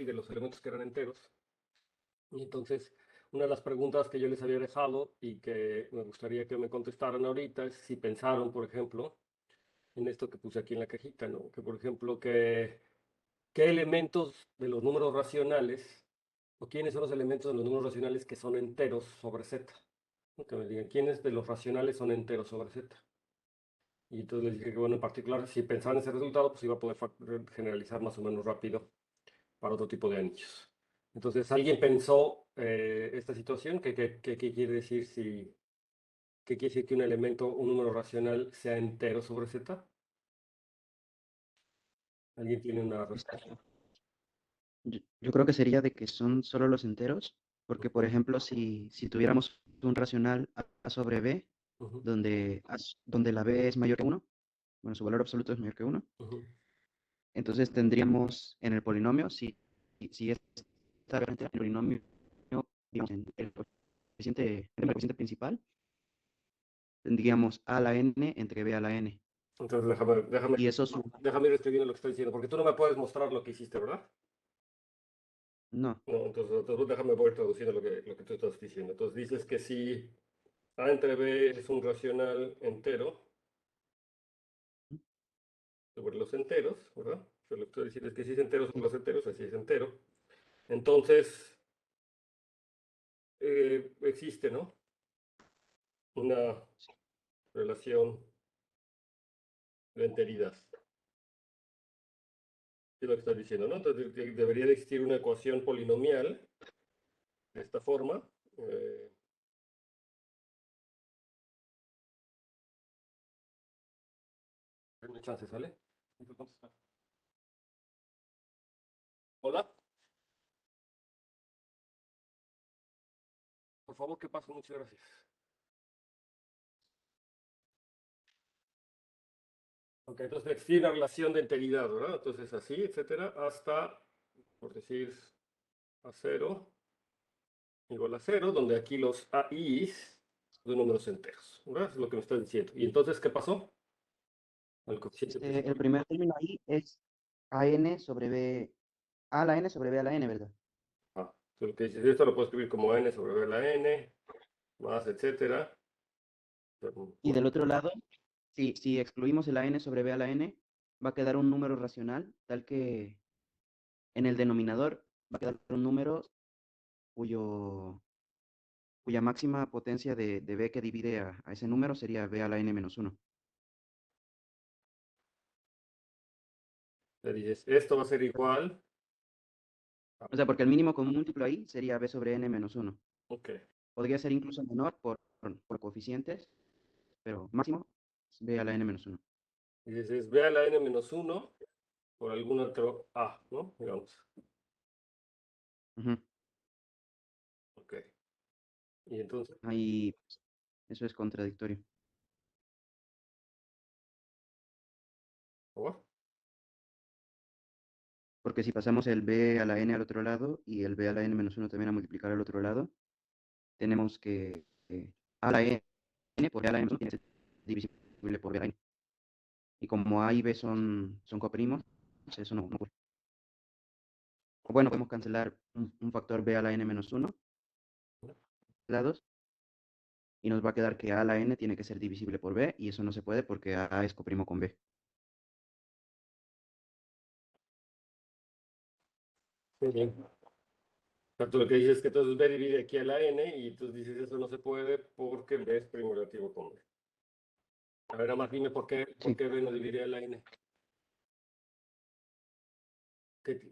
y de los elementos que eran enteros. Y entonces, una de las preguntas que yo les había dejado y que me gustaría que me contestaran ahorita es si pensaron, por ejemplo, en esto que puse aquí en la cajita, ¿no? Que, por ejemplo, ¿qué elementos de los números racionales, o quiénes son los elementos de los números racionales que son enteros sobre z? ¿No? Que me digan, ¿quiénes de los racionales son enteros sobre z? Y entonces les dije que, bueno, en particular, si pensaban en ese resultado, pues iba a poder generalizar más o menos rápido para otro tipo de anillos. Entonces, ¿alguien pensó esta situación? ¿Qué quiere decir qué quiere decir que un elemento, un número racional, sea entero sobre z? ¿Alguien tiene una respuesta? Yo creo que sería de que son solo los enteros, porque por ejemplo, si tuviéramos un racional A sobre B, Ujú, donde la B es mayor que uno, bueno, su valor absoluto es mayor que uno, ujú. entonces tendríamos en el polinomio, si esta variable entera, el polinomio, digamos, en el coeficiente principal, tendríamos A a la N entre B a la N, Entonces, y eso su... déjame ir escribiendo lo que estoy diciendo, porque tú no me puedes mostrar lo que hiciste, ¿verdad? No, No, entonces déjame voy traduciendo lo que tú estás diciendo. Entonces dices que si A entre B es un racional entero sobre los enteros, ¿verdad? Yo lo que estoy diciendo es que si es entero sobre sí, los enteros, así es entero. Entonces, existe, ¿no? Una relación de enteridad. Es lo que estás diciendo, ¿no? Entonces debería de existir una ecuación polinomial de esta forma. Eh, Denme chance, ¿sale? Hola, por favor, ¿qué pasa? Muchas gracias. Ok, entonces existe una relación de enteridad, ¿verdad? Entonces así, etcétera, hasta, por decir, a cero igual a cero, donde aquí los AIs son números enteros, ¿verdad? Es lo que me estás diciendo. ¿Y entonces qué pasó? El coeficiente el principal. primer término ahí es AN sobre B, A a la N sobre B a la N, ¿verdad? Ah, entonces lo que dices, esto lo puedo escribir como n sobre b a la n, más, etcétera. Y del otro lado, si excluimos el AN sobre B a la N, va a quedar un número racional, tal que en el denominador va a quedar un número cuyo, cuya máxima potencia de B que divide a ese número sería B a la N menos 1. Le dices, esto va a ser igual. O sea, porque el mínimo común múltiplo ahí sería B sobre N menos 1. Ok. Podría ser incluso menor por coeficientes, pero máximo es B a la N menos 1. Y dices, b a la n menos 1 por algún otro a, ¿no? Digamos. Ujú. Ok. Y entonces, Ahí eso es contradictorio. ¿por favor? Porque si pasamos el B a la N al otro lado y el B a la N menos 1 también a multiplicar al otro lado, tenemos que A a la N por B a la N menos 1 tiene que ser divisible por B a la N. Y como A y B son coprimos, pues eso no ocurre. O bueno, podemos cancelar un factor B a la N menos 1 lados y nos va a quedar que A a la N tiene que ser divisible por B y eso no se puede porque A es coprimo con B. Muy bien. Tanto lo que dices es que entonces b divide aquí a la n y tú dices eso no se puede porque b es primo relativo con b. A ver, nada más dime por Sí, qué b no divide a la n.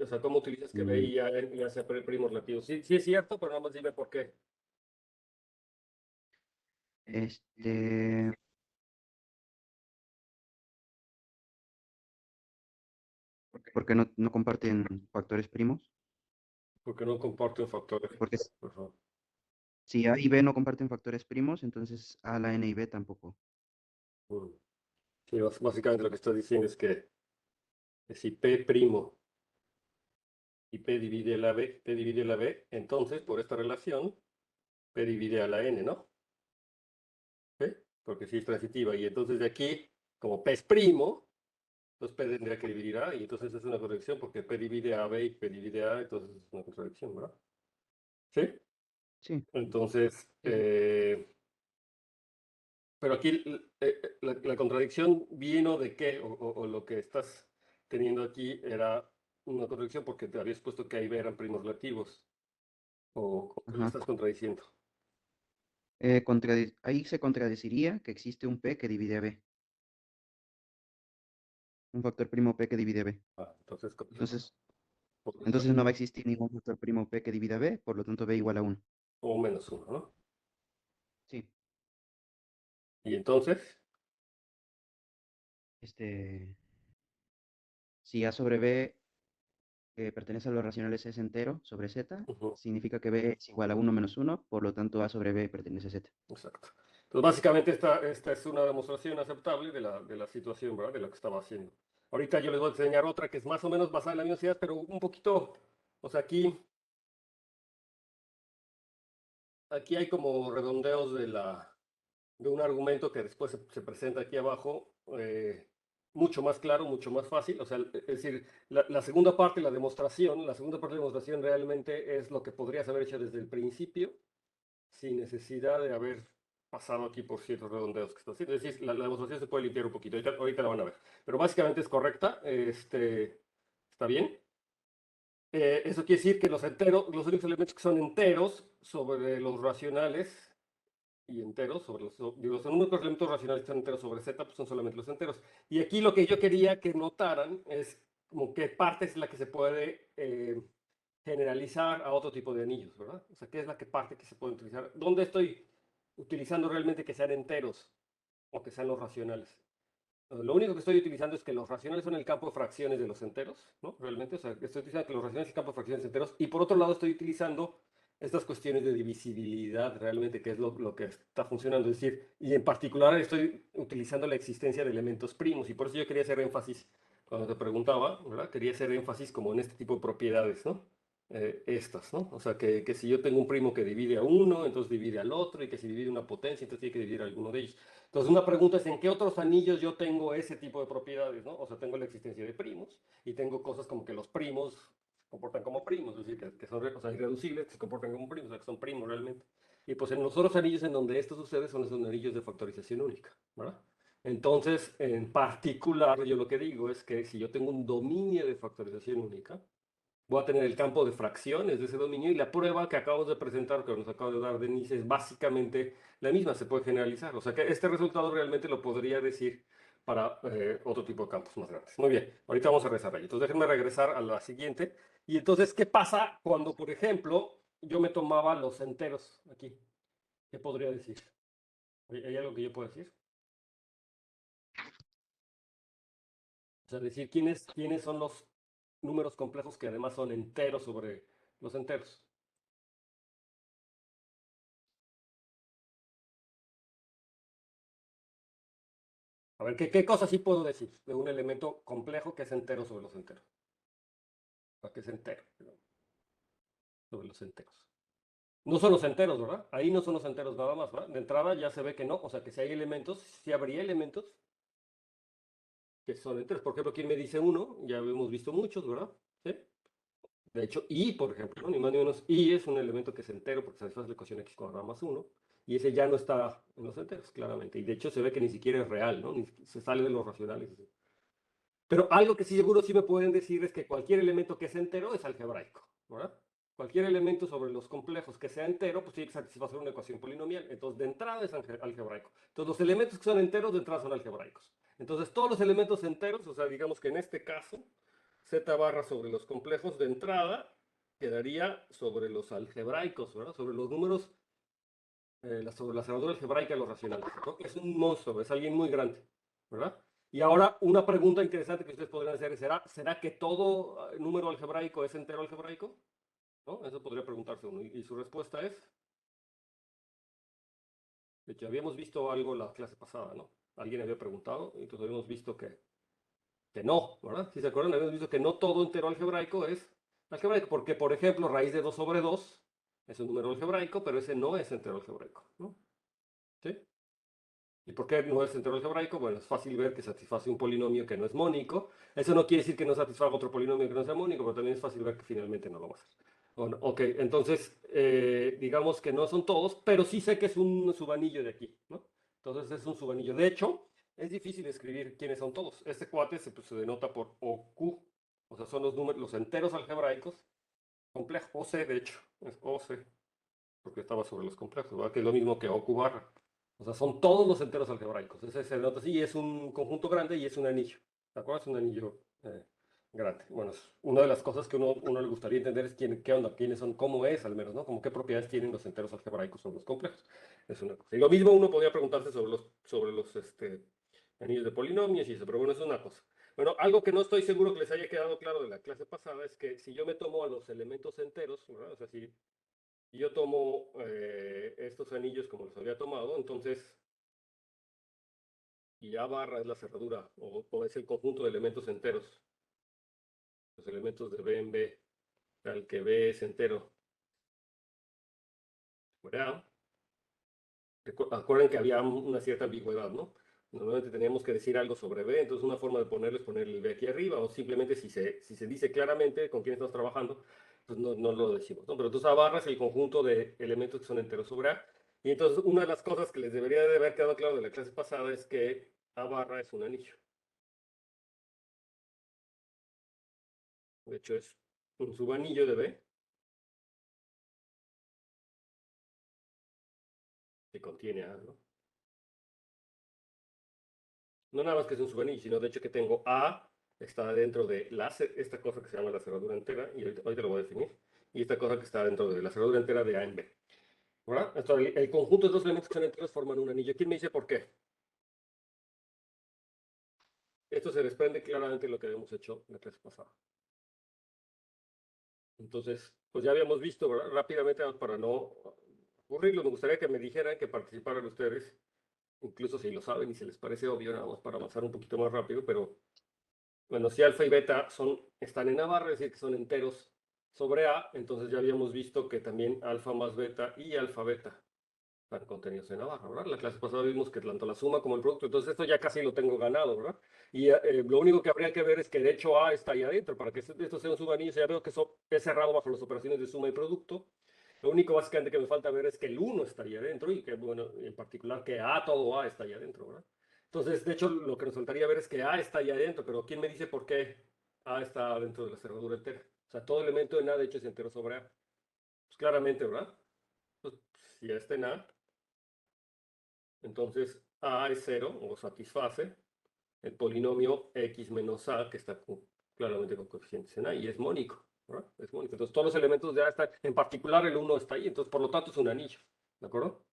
O sea, ¿cómo utilizas que b mm, ya sea primo relativo? Sí, sí es cierto, pero nada más dime por qué. este, porque no comparten factores primos. Porque no comparte un factor f. Porque Por favor. si A y B no comparten factores primos, entonces A, la N y B tampoco. Mm. Sí, básicamente lo que estás diciendo es que si p primo y p divide la b, entonces por esta relación, p divide a la n, ¿no? ¿Sí? Porque sí es transitiva. Y entonces de aquí, como p es primo, Entonces P tendría que dividir A y entonces es una contradicción porque P divide a B y P divide A, entonces es una contradicción, ¿verdad? ¿Sí? Sí, Entonces, sí, sí. pero aquí la contradicción vino de qué, o lo que estás teniendo aquí era una contradicción porque te habías puesto que A y B eran primos relativos, o qué me Ajá. estás contradiciendo. Ahí se contradeciría que existe un P que divide a B, un factor primo P que divide a B. Ah, entonces, Entonces, podría ser entonces no va a existir ningún factor primo P que divida a B, por lo tanto B igual a 1. o menos uno, ¿no? Sí. Y entonces, Este, si A sobre B que pertenece a los racionales es entero sobre Z, ujú, significa que B es igual a 1 - 1, por lo tanto A sobre B pertenece a Z. exacto. Entonces, básicamente esta es una demostración aceptable de la situación, ¿verdad? De lo que estaba haciendo. Ahorita yo les voy a enseñar otra que es más o menos basada en la misma idea, pero un poquito, o sea, aquí hay como redondeos de un argumento que después se presenta aquí abajo, mucho más claro, mucho más fácil. O sea, es decir, la segunda parte, la segunda parte de la demostración realmente es lo que podrías haber hecho desde el principio, sin necesidad de haber pasado aquí por ciertos redondeos que está haciendo. Es decir, la demostración se puede limpiar un poquito, ahorita la van a ver. Pero básicamente es correcta, está bien. Eso quiere decir que los enteros, los únicos elementos que son enteros sobre los racionales y enteros sobre los únicos elementos racionales que son enteros sobre Z, pues son solamente los enteros. Y aquí lo que yo quería que notaran es como qué parte es la que se puede generalizar a otro tipo de anillos, ¿verdad? O sea, qué es la que parte que se puede utilizar. ¿Dónde estoy utilizando realmente que sean enteros o que sean los racionales? Lo único que estoy utilizando es que los racionales son el campo de fracciones de los enteros, ¿no? Realmente, o sea, estoy utilizando que los racionales son el campo de fracciones enteros y por otro lado estoy utilizando estas cuestiones de divisibilidad realmente, que es lo que está funcionando. Es decir, y en particular estoy utilizando la existencia de elementos primos y por eso yo quería hacer énfasis, cuando te preguntaba, ¿verdad? Quería hacer énfasis como en este tipo de propiedades, ¿no? Estas, ¿no? O sea, que si yo tengo un primo que divide a uno, entonces divide al otro, y que si divide una potencia, entonces tiene que dividir a alguno de ellos. Entonces, una pregunta es, ¿en qué otros anillos yo tengo ese tipo de propiedades, ¿no? O sea, tengo la existencia de primos, y tengo cosas como que los primos se comportan como primos, es decir, que son o sea, irreducibles, que se comportan como primos, o sea, que son primos realmente. Y pues en los otros anillos en donde esto sucede son los anillos de factorización única, ¿verdad? Entonces, en particular, yo lo que digo es que si yo tengo un dominio de factorización única, voy a tener el campo de fracciones de ese dominio y la prueba que acabamos de presentar, que nos acaba de dar Denise, es básicamente la misma, se puede generalizar. O sea que este resultado realmente lo podría decir para otro tipo de campos más grandes. Muy bien, ahorita vamos a regresar ahí. Entonces déjenme regresar a la siguiente. Y entonces, ¿qué pasa cuando, por ejemplo, yo me tomaba los enteros aquí? ¿Qué podría decir? ¿Hay algo que yo pueda decir? O sea, decir quiénes son los números complejos que además son enteros sobre los enteros. A ver, ¿qué cosas sí puedo decir de un elemento complejo que es entero sobre los enteros? O sea, que es entero, perdón, sobre los enteros. No son los enteros, ¿verdad? Ahí no son los enteros nada más, ¿verdad? De entrada ya se ve que no, o sea, que si hay elementos, si habría elementos que son enteros. Por ejemplo, aquí me dice uno, ya hemos visto muchos, ¿verdad? ¿Sí? De hecho, y, por ejemplo, ni más ni menos, y es un elemento que es entero porque satisface la ecuación x cuadrada más 1, y ese ya no está en los enteros, claramente. Y de hecho se ve que ni siquiera es real, ¿no? Ni, se sale de los racionales. Pero algo que sí seguro sí me pueden decir es que cualquier elemento que es entero es algebraico, ¿verdad? Cualquier elemento sobre los complejos que sea entero, pues tiene que satisfacer una ecuación polinomial. Entonces, de entrada es algebraico. Entonces, los elementos que son enteros de entrada son algebraicos. Entonces, todos los elementos enteros, o sea, digamos que en este caso, z barra sobre los complejos de entrada quedaría sobre los algebraicos, ¿verdad? Sobre los números, sobre la cerradura algebraica de los racionales, ¿no? Es un monstruo, es alguien muy grande, ¿verdad? Y ahora una pregunta interesante que ustedes podrían hacer es, ¿será que todo número algebraico es entero algebraico? ¿No? Eso podría preguntarse uno. Y su respuesta es, de hecho, habíamos visto algo la clase pasada, ¿no? Alguien había preguntado y entonces habíamos visto que no, ¿verdad? Si se acuerdan, habíamos visto que no todo entero algebraico es algebraico, porque, por ejemplo, raíz de 2 sobre 2 es un número algebraico, pero ese no es entero algebraico, ¿no? ¿Sí? ¿Y por qué no es entero algebraico? Bueno, es fácil ver que satisface un polinomio que no es mónico. Eso no quiere decir que no satisfaga otro polinomio que no sea mónico, pero también es fácil ver que finalmente no lo va a hacer. Bueno, ok, entonces digamos que no son todos, pero sí sé que es un subanillo de aquí, ¿no? Entonces es un subanillo. De hecho, es difícil escribir quiénes son todos. Este cuate se denota por OQ, o sea, son los números, los enteros algebraicos complejos. OC, de hecho, es OC, porque estaba sobre los complejos, ¿verdad? Que es lo mismo que OQ barra. O sea, son todos los enteros algebraicos. Ese se denota así, es un conjunto grande y es un anillo. ¿De acuerdo? Es un anillo grande. Bueno, una de las cosas que uno le gustaría entender es qué onda, quiénes son, cómo es al menos, ¿no? Como qué propiedades tienen los enteros algebraicos sobre los complejos. Es una cosa. Y lo mismo uno podría preguntarse sobre los anillos de polinomios y eso, pero bueno, es una cosa. Bueno, algo que no estoy seguro que les haya quedado claro de la clase pasada es que si yo me tomo a los elementos enteros, ¿verdad? O sea, si yo tomo estos anillos como los había tomado, entonces, y A barra es la cerradura, o es el conjunto de elementos enteros, los elementos de B en B, al que B es entero, ¿verdad? Acuerden que había una cierta ambigüedad, ¿no? Normalmente teníamos que decir algo sobre B, entonces una forma de ponerlo es poner el B aquí arriba, o simplemente si se dice claramente con quién estamos trabajando, pues no lo decimos, ¿no? Pero entonces A barra es el conjunto de elementos que son enteros sobre A, y entonces una de las cosas que les debería de haber quedado claro de la clase pasada es que A barra es un anillo. De hecho, es un subanillo de B que contiene A, ¿no? No nada más que es un subanillo, sino de hecho que tengo A, está dentro de esta cosa que se llama la cerradura entera, y ahorita lo voy a definir, y esta cosa que está dentro de la cerradura entera de A en B. ¿Verdad? Entonces, el conjunto de dos elementos que son enteros forman un anillo. ¿Quién me dice por qué? Esto se desprende claramente de lo que habíamos hecho la clase pasada. Entonces, pues ya habíamos visto, ¿verdad? Rápidamente, para no aburrirlo, me gustaría que me dijeran, que participaran ustedes, incluso si lo saben y se les parece obvio, nada más para avanzar un poquito más rápido, pero bueno, si alfa y beta están en A barra, es decir, que son enteros sobre A, entonces ya habíamos visto que también alfa más beta y alfa beta están contenidos en A barra, ¿verdad? La clase pasada vimos que tanto la suma como el producto, entonces esto ya casi lo tengo ganado, ¿verdad? Y lo único que habría que ver es que de hecho A está ahí adentro, para que esto sea un subanillo, ya veo que eso es cerrado bajo las operaciones de suma y producto. Lo único básicamente que me falta ver es que el 1 está ahí adentro y que, bueno, en particular que todo A está ahí adentro, ¿verdad? Entonces, de hecho, lo que nos faltaría ver es que A está ahí adentro, pero ¿quién me dice por qué A está dentro de la cerradura entera? O sea, todo elemento en A, de hecho, es entero sobre A. Pues claramente, ¿verdad? Pues, si A está en A, entonces A es 0 o satisface el polinomio X menos A, que está claramente con coeficientes en A y es mónico, ¿verdad? Es mónico. Entonces, todos los elementos de A están, en particular el 1 está ahí, entonces, por lo tanto, es un anillo, ¿de acuerdo?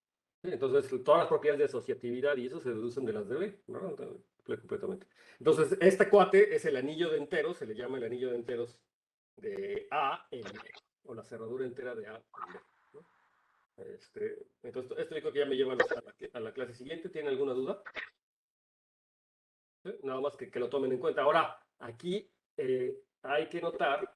Sí, entonces, todas las propiedades de asociatividad y eso se deducen de las de B, ¿no? Completamente. Entonces, este cuate es el anillo de enteros, se le llama el anillo de enteros de A en B, o la cerradura entera de A en B, ¿no? Entonces, esto yo creo que ya me lleva a la clase siguiente. ¿Tiene alguna duda? ¿Sí? Nada más que lo tomen en cuenta. Ahora, aquí hay que notar,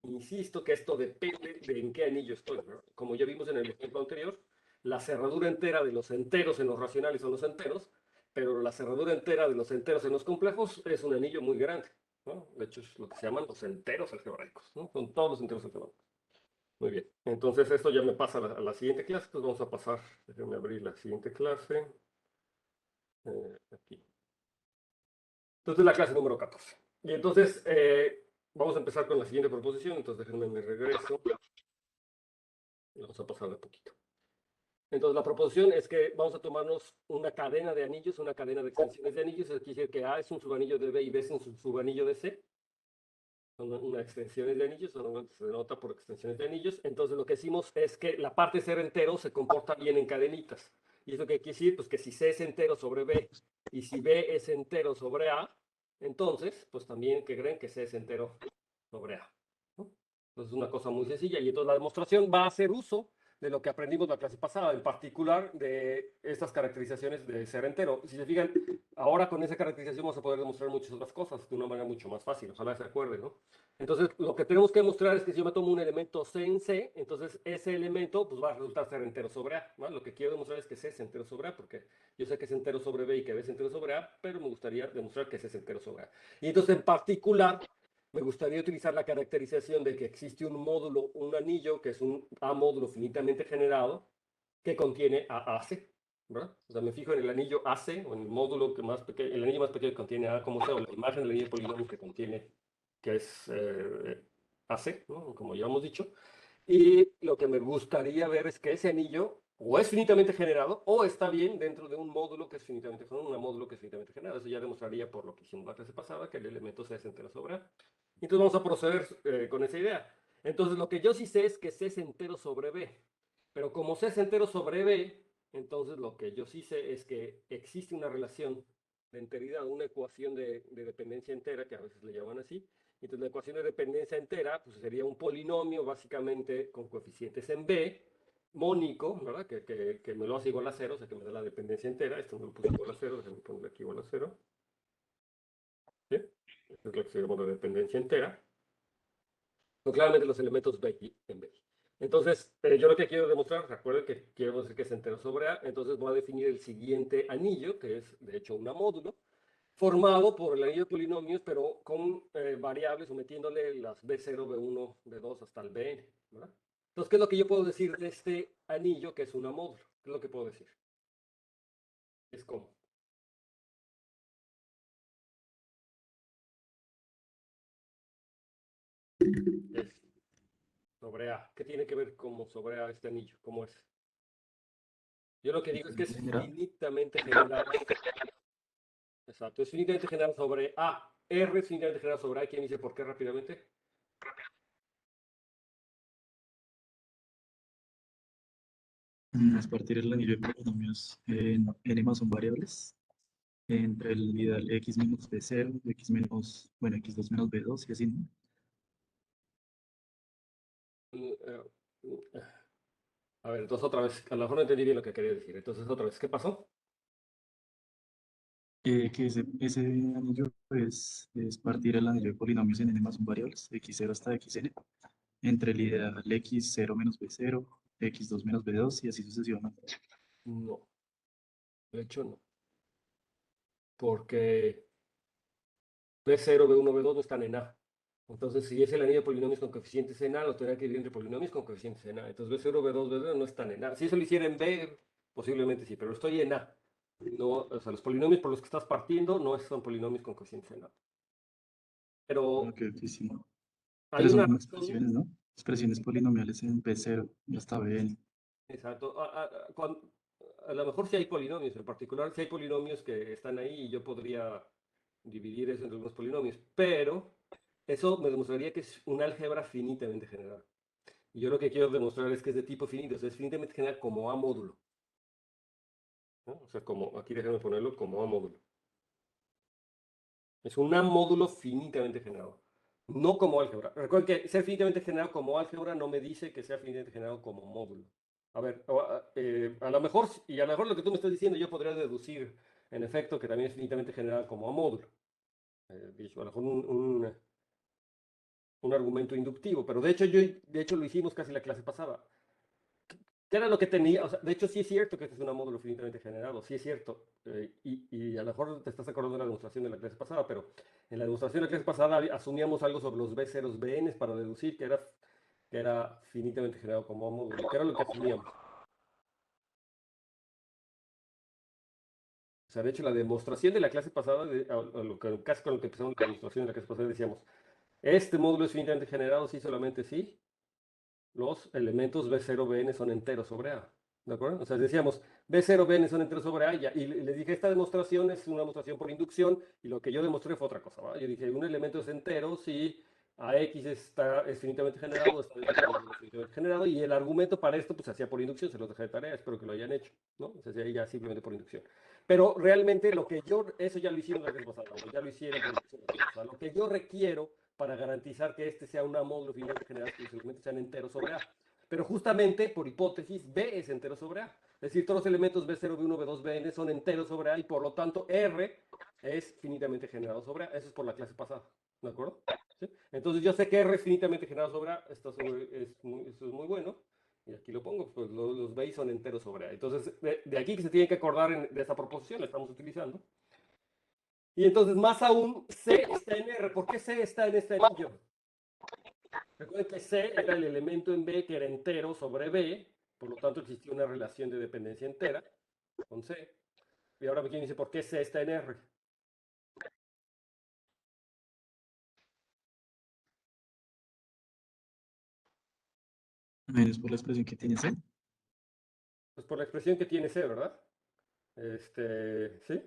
insisto, que esto depende de en qué anillo estoy, ¿no? Como ya vimos en el ejemplo anterior, la cerradura entera de los enteros en los racionales son los enteros, pero la cerradura entera de los enteros en los complejos es un anillo muy grande, ¿no? De hecho, es lo que se llaman los enteros algebraicos, ¿no? Son todos los enteros algebraicos. Muy bien. Entonces, esto ya me pasa a la siguiente clase. Entonces, vamos a pasar. Déjenme abrir la siguiente clase. Aquí. Entonces, la clase número 14. Y entonces, vamos a empezar con la siguiente proposición. Entonces, déjenme me regreso. Vamos a pasar de poquito. Entonces, la proposición es que vamos a tomarnos una cadena de anillos, una cadena de extensiones de anillos. Eso quiere decir que A es un subanillo de B y B es un subanillo de C. Son una extensiones de anillos, normalmente se denota por extensiones de anillos. Entonces, lo que decimos es que la parte ser entero se comporta bien en cadenitas. ¿Y eso qué quiere decir? Pues que si C es entero sobre B y si B es entero sobre A, entonces, pues también que creen que C es entero sobre A, ¿no? Entonces, es una cosa muy sencilla. Y entonces la demostración va a hacer uso de lo que aprendimos la clase pasada, en particular de estas caracterizaciones de ser entero. Si se fijan, ahora con esa caracterización vamos a poder demostrar muchas otras cosas de una manera mucho más fácil, ojalá se acuerden, ¿no? Entonces, lo que tenemos que demostrar es que si yo me tomo un elemento C en C, entonces ese elemento pues, va a resultar ser entero sobre A, ¿no? Lo que quiero demostrar es que C es entero sobre A, porque yo sé que es entero sobre B y que B es entero sobre A, pero me gustaría demostrar que C es entero sobre A. Y entonces, en particular, me gustaría utilizar la caracterización de que existe un módulo, un anillo, que es un A módulo finitamente generado, que contiene a AC, ¿verdad? O sea, me fijo en el anillo AC, o en el módulo que más pequeño, el anillo más pequeño que contiene A como sea, o la imagen del anillo de polinomio que contiene, que es AC, ¿no? Como ya hemos dicho. Y lo que me gustaría ver es que ese anillo o es finitamente generado o está bien dentro de un módulo que es finitamente generado, un módulo que es finitamente generado. Eso ya demostraría por lo que hicimos la clase pasada que el elemento C es entero sobre A. Entonces vamos a proceder con esa idea. Entonces lo que yo sí sé es que C es entero sobre B. Pero como C es entero sobre B, entonces lo que yo sí sé es que existe una relación de enteridad, una ecuación de dependencia entera, que a veces le llaman así. Entonces la ecuación de dependencia entera pues, sería un polinomio básicamente con coeficientes en B, mónico, ¿verdad? Que me lo hace igual a cero, o sea que me da la dependencia entera. Esto me lo puse igual a cero, déjame ponerle aquí igual a cero. ¿Sí? Esto es lo que se llama la dependencia entera. Pues claramente los elementos B y en B. Entonces, yo lo que quiero demostrar, recuerden que quiero decir que es entero sobre A, entonces voy a definir el siguiente anillo, que es de hecho una módulo, formado por el anillo de polinomios, pero con variables, sometiéndole las B0, B1, B2 hasta el Bn, ¿verdad? Entonces, ¿qué es lo que yo puedo decir de este anillo que es una módulo? ¿Qué es lo que puedo decir? Es como. Es sobre A. ¿Qué tiene que ver como sobre A este anillo? ¿Cómo es? Yo lo que digo es que es General. finitamente generado. Exacto, es finitamente generado sobre A. R es finitamente generado sobre A. ¿Quién dice por qué rápidamente? Es partir el anillo de polinomios en n más son variables entre el ideal x menos b0, x menos, bueno, x2 menos b2 y así, ¿no? A ver, entonces otra vez, a lo mejor no entendí bien lo que quería decir. Entonces otra vez, ¿qué pasó? Que ese anillo es partir el anillo de polinomios en n más son variables, x0 hasta xn, entre el ideal x0 menos b0, x2 menos b2 y así sucesivamente. No, de hecho no. Porque B0, B1, B2 no están en A. Entonces, si es el anillo de polinomios con coeficientes en A, lo tendría que dividir entre polinomios con coeficientes en A. Entonces, B0, B2, B0 no están en A. Si eso lo hiciera en B, posiblemente sí, pero estoy en A. No, o sea, los polinomios por los que estás partiendo no son polinomios con coeficientes en A. Pero Ok, ok, sí. hay Pero son una como razón. expresiones, ¿no? Expresiones polinomiales en b0 y hasta bn. Exacto. A lo mejor sí hay polinomios, en particular si hay polinomios que están ahí y yo podría dividir eso entre algunos polinomios, pero eso me demostraría que es un álgebra finitamente general. Y yo lo que quiero demostrar es que es de tipo finito, o sea, es finitamente general como A módulo, ¿no? O sea, como, aquí déjame ponerlo como A módulo. Es un A módulo finitamente generado, no como álgebra. Recuerden que ser finitamente generado como álgebra no me dice que sea finitamente generado como módulo. A ver, a lo mejor, y a lo mejor lo que tú me estás diciendo yo podría deducir, en efecto, que también es finitamente generado como A módulo. A lo mejor un argumento inductivo, pero de hecho lo hicimos casi la clase pasada. ¿Qué era lo que tenía? O sea, de hecho, sí es cierto que este es un módulo finitamente generado, sí es cierto. Y a lo mejor te estás acordando de la demostración de la clase pasada, pero en la demostración de la clase pasada asumíamos algo sobre los B0, Bns para deducir que era finitamente generado como módulo. ¿Qué era lo que asumíamos? O sea, de hecho, la demostración de la clase pasada, casi con lo que empezamos la demostración de la clase pasada, decíamos, este módulo es finitamente generado, sí, solamente sí, los elementos B0, Bn son enteros sobre A. ¿De acuerdo? O sea, decíamos, B0, Bn son enteros sobre A, y les dije, esta demostración es una demostración por inducción, y lo que yo demostré fue otra cosa, ¿va? Yo dije, un elemento es entero si AX es finitamente generado, es finitamente generado, y el argumento para esto, pues, se hacía por inducción, se los dejé de tarea, espero que lo hayan hecho, ¿no? Se hacía ya simplemente por inducción. Pero realmente eso ya lo hicieron la vez pasada, ¿no? Ya lo hicieron por inducción la vez pasada. Lo que yo requiero para garantizar que este sea un módulo finitamente generado, que los elementos sean enteros sobre A. pero justamente por hipótesis B es entero sobre A. Es decir, todos los elementos B0, B1, B2, Bn son enteros sobre A y por lo tanto R es finitamente generado sobre A. Eso es por la clase pasada, ¿de acuerdo? ¿Sí? Entonces yo sé que R es finitamente generado sobre A, esto es muy bueno. Y aquí lo pongo, pues los B son enteros sobre A. Entonces, de aquí que se tiene que acordar de esta proposición, la estamos utilizando. Y entonces, más aún, C está en R. ¿Por qué C está en este anillo? Recuerden que C era el elemento en B que era entero sobre B, por lo tanto existía una relación de dependencia entera con C. Y ahora me dice, ¿por qué C está en R? Menos por la expresión que tiene C. Pues por la expresión que tiene C, ¿verdad? ¿Sí?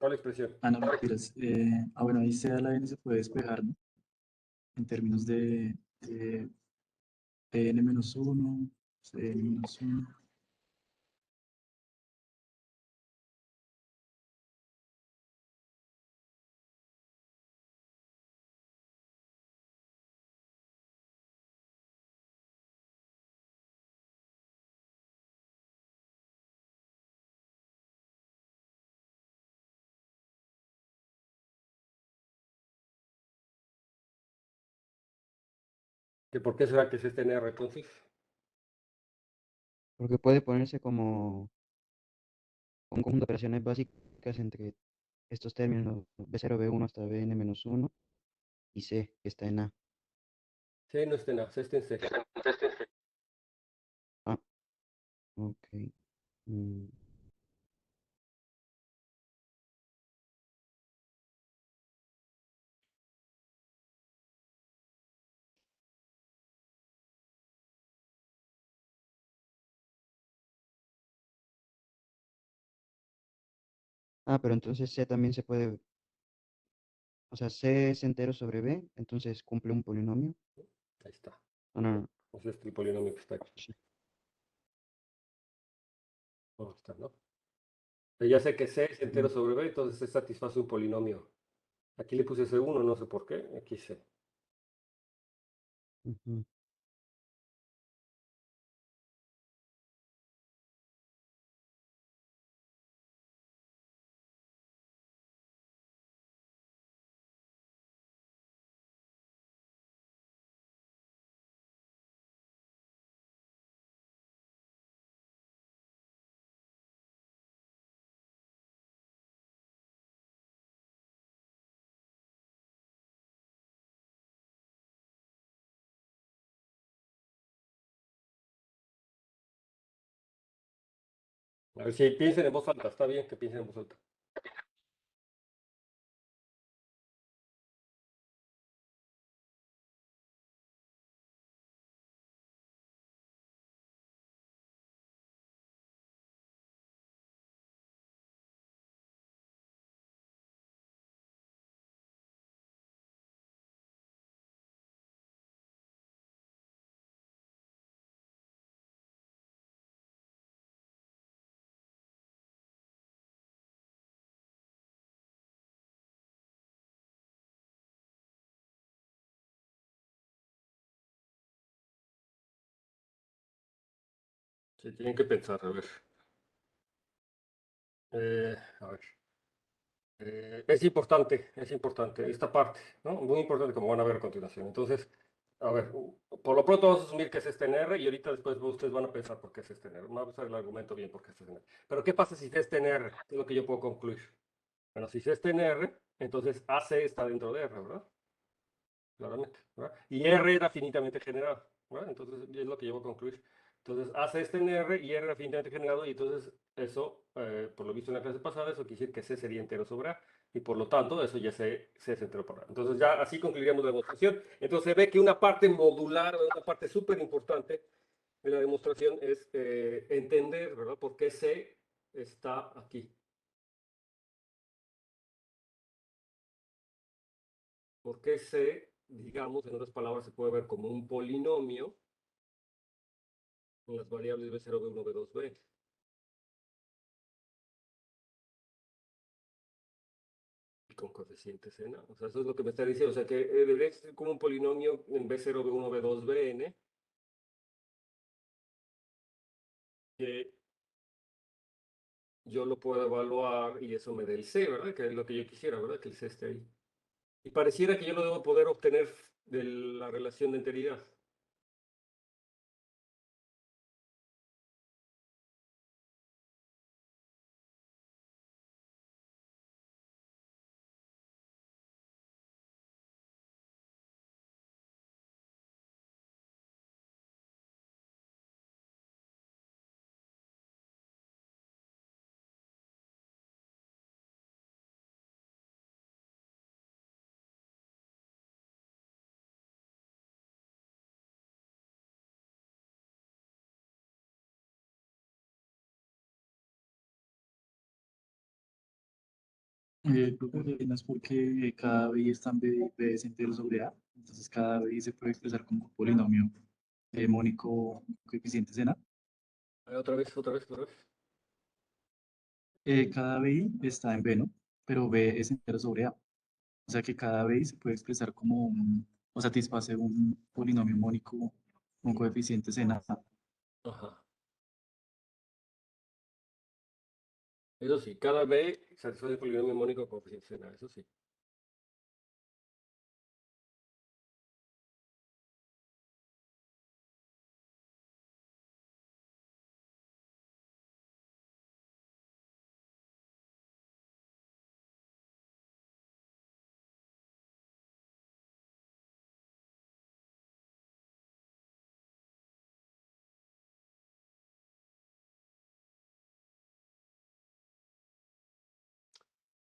¿Cuál expresión? Ah, no, mentiras. Bueno, ahí C a la N se puede despejar, ¿no? En términos de Pn-1, Cn-1. ¿Que ¿Por qué será que C está en R entonces? Porque puede ponerse como un conjunto de operaciones básicas entre estos términos, B0, B1 hasta Bn-1 y C, que está en A. C no está en A, C está en C. Ah, ok. Mm, pero entonces C también se puede, o sea, C es entero sobre B, entonces cumple un polinomio. Ahí está. No, no, no, Ese es el polinomio que está aquí. sí. Oh, está, ¿no? Ya sé que C es entero Mm, sobre B, entonces se satisface un polinomio. Aquí le puse C1, no sé por qué. Aquí C. ujú. A ver si piensen en voz alta. Está bien que piensen en voz alta. Sí, tienen que pensar, a ver. A ver. Es importante esta parte, ¿no? Muy importante como van a ver a continuación. Entonces, a ver, por lo pronto vamos a asumir que es este en R y ahorita después ustedes van a pensar por qué es este en R. Vamos a ver el argumento bien por qué es este en R. Pero ¿qué pasa si es este en R? ¿Qué es lo que yo puedo concluir? Bueno, si es este en R, entonces AC está dentro de R, ¿verdad? Claramente, ¿verdad? Y R era finitamente generado, ¿verdad? Entonces, es lo que yo voy a concluir. Entonces, hace este en R y R era finitamente generado y entonces eso, por lo visto en la clase pasada, eso quiere decir que C sería entero sobre A y por lo tanto eso ya C es entero para A. Entonces ya así concluiríamos la demostración. Entonces se ve que una parte modular, una parte súper importante de la demostración es entender, ¿verdad? Por qué C está aquí. ¿Por qué C, digamos, en otras palabras, se puede ver como un polinomio con las variables B0, B1, B2, B? con coeficiente seno. O sea, eso es lo que me está diciendo. O sea, que debería ser como un polinomio en B0, B1, B2, Bn, que yo lo puedo evaluar y eso me dé el C, ¿verdad? Que es lo que yo quisiera, ¿verdad? Que el C esté ahí. Y pareciera que yo lo debo poder obtener de la relación de enteridad. No es porque cada BI está en B es entero sobre A, entonces cada BI se puede expresar como un polinomio mónico coeficientes en A. Otra vez, otra vez, otra vez. Cada BI está en B, ¿no? Pero B es entero sobre A. O sea que cada BI se puede expresar como o satisface un polinomio mónico con coeficientes en A. Ajá. Eso sí, cada B satisface el polinomio mónico con coeficiente seno, eso sí.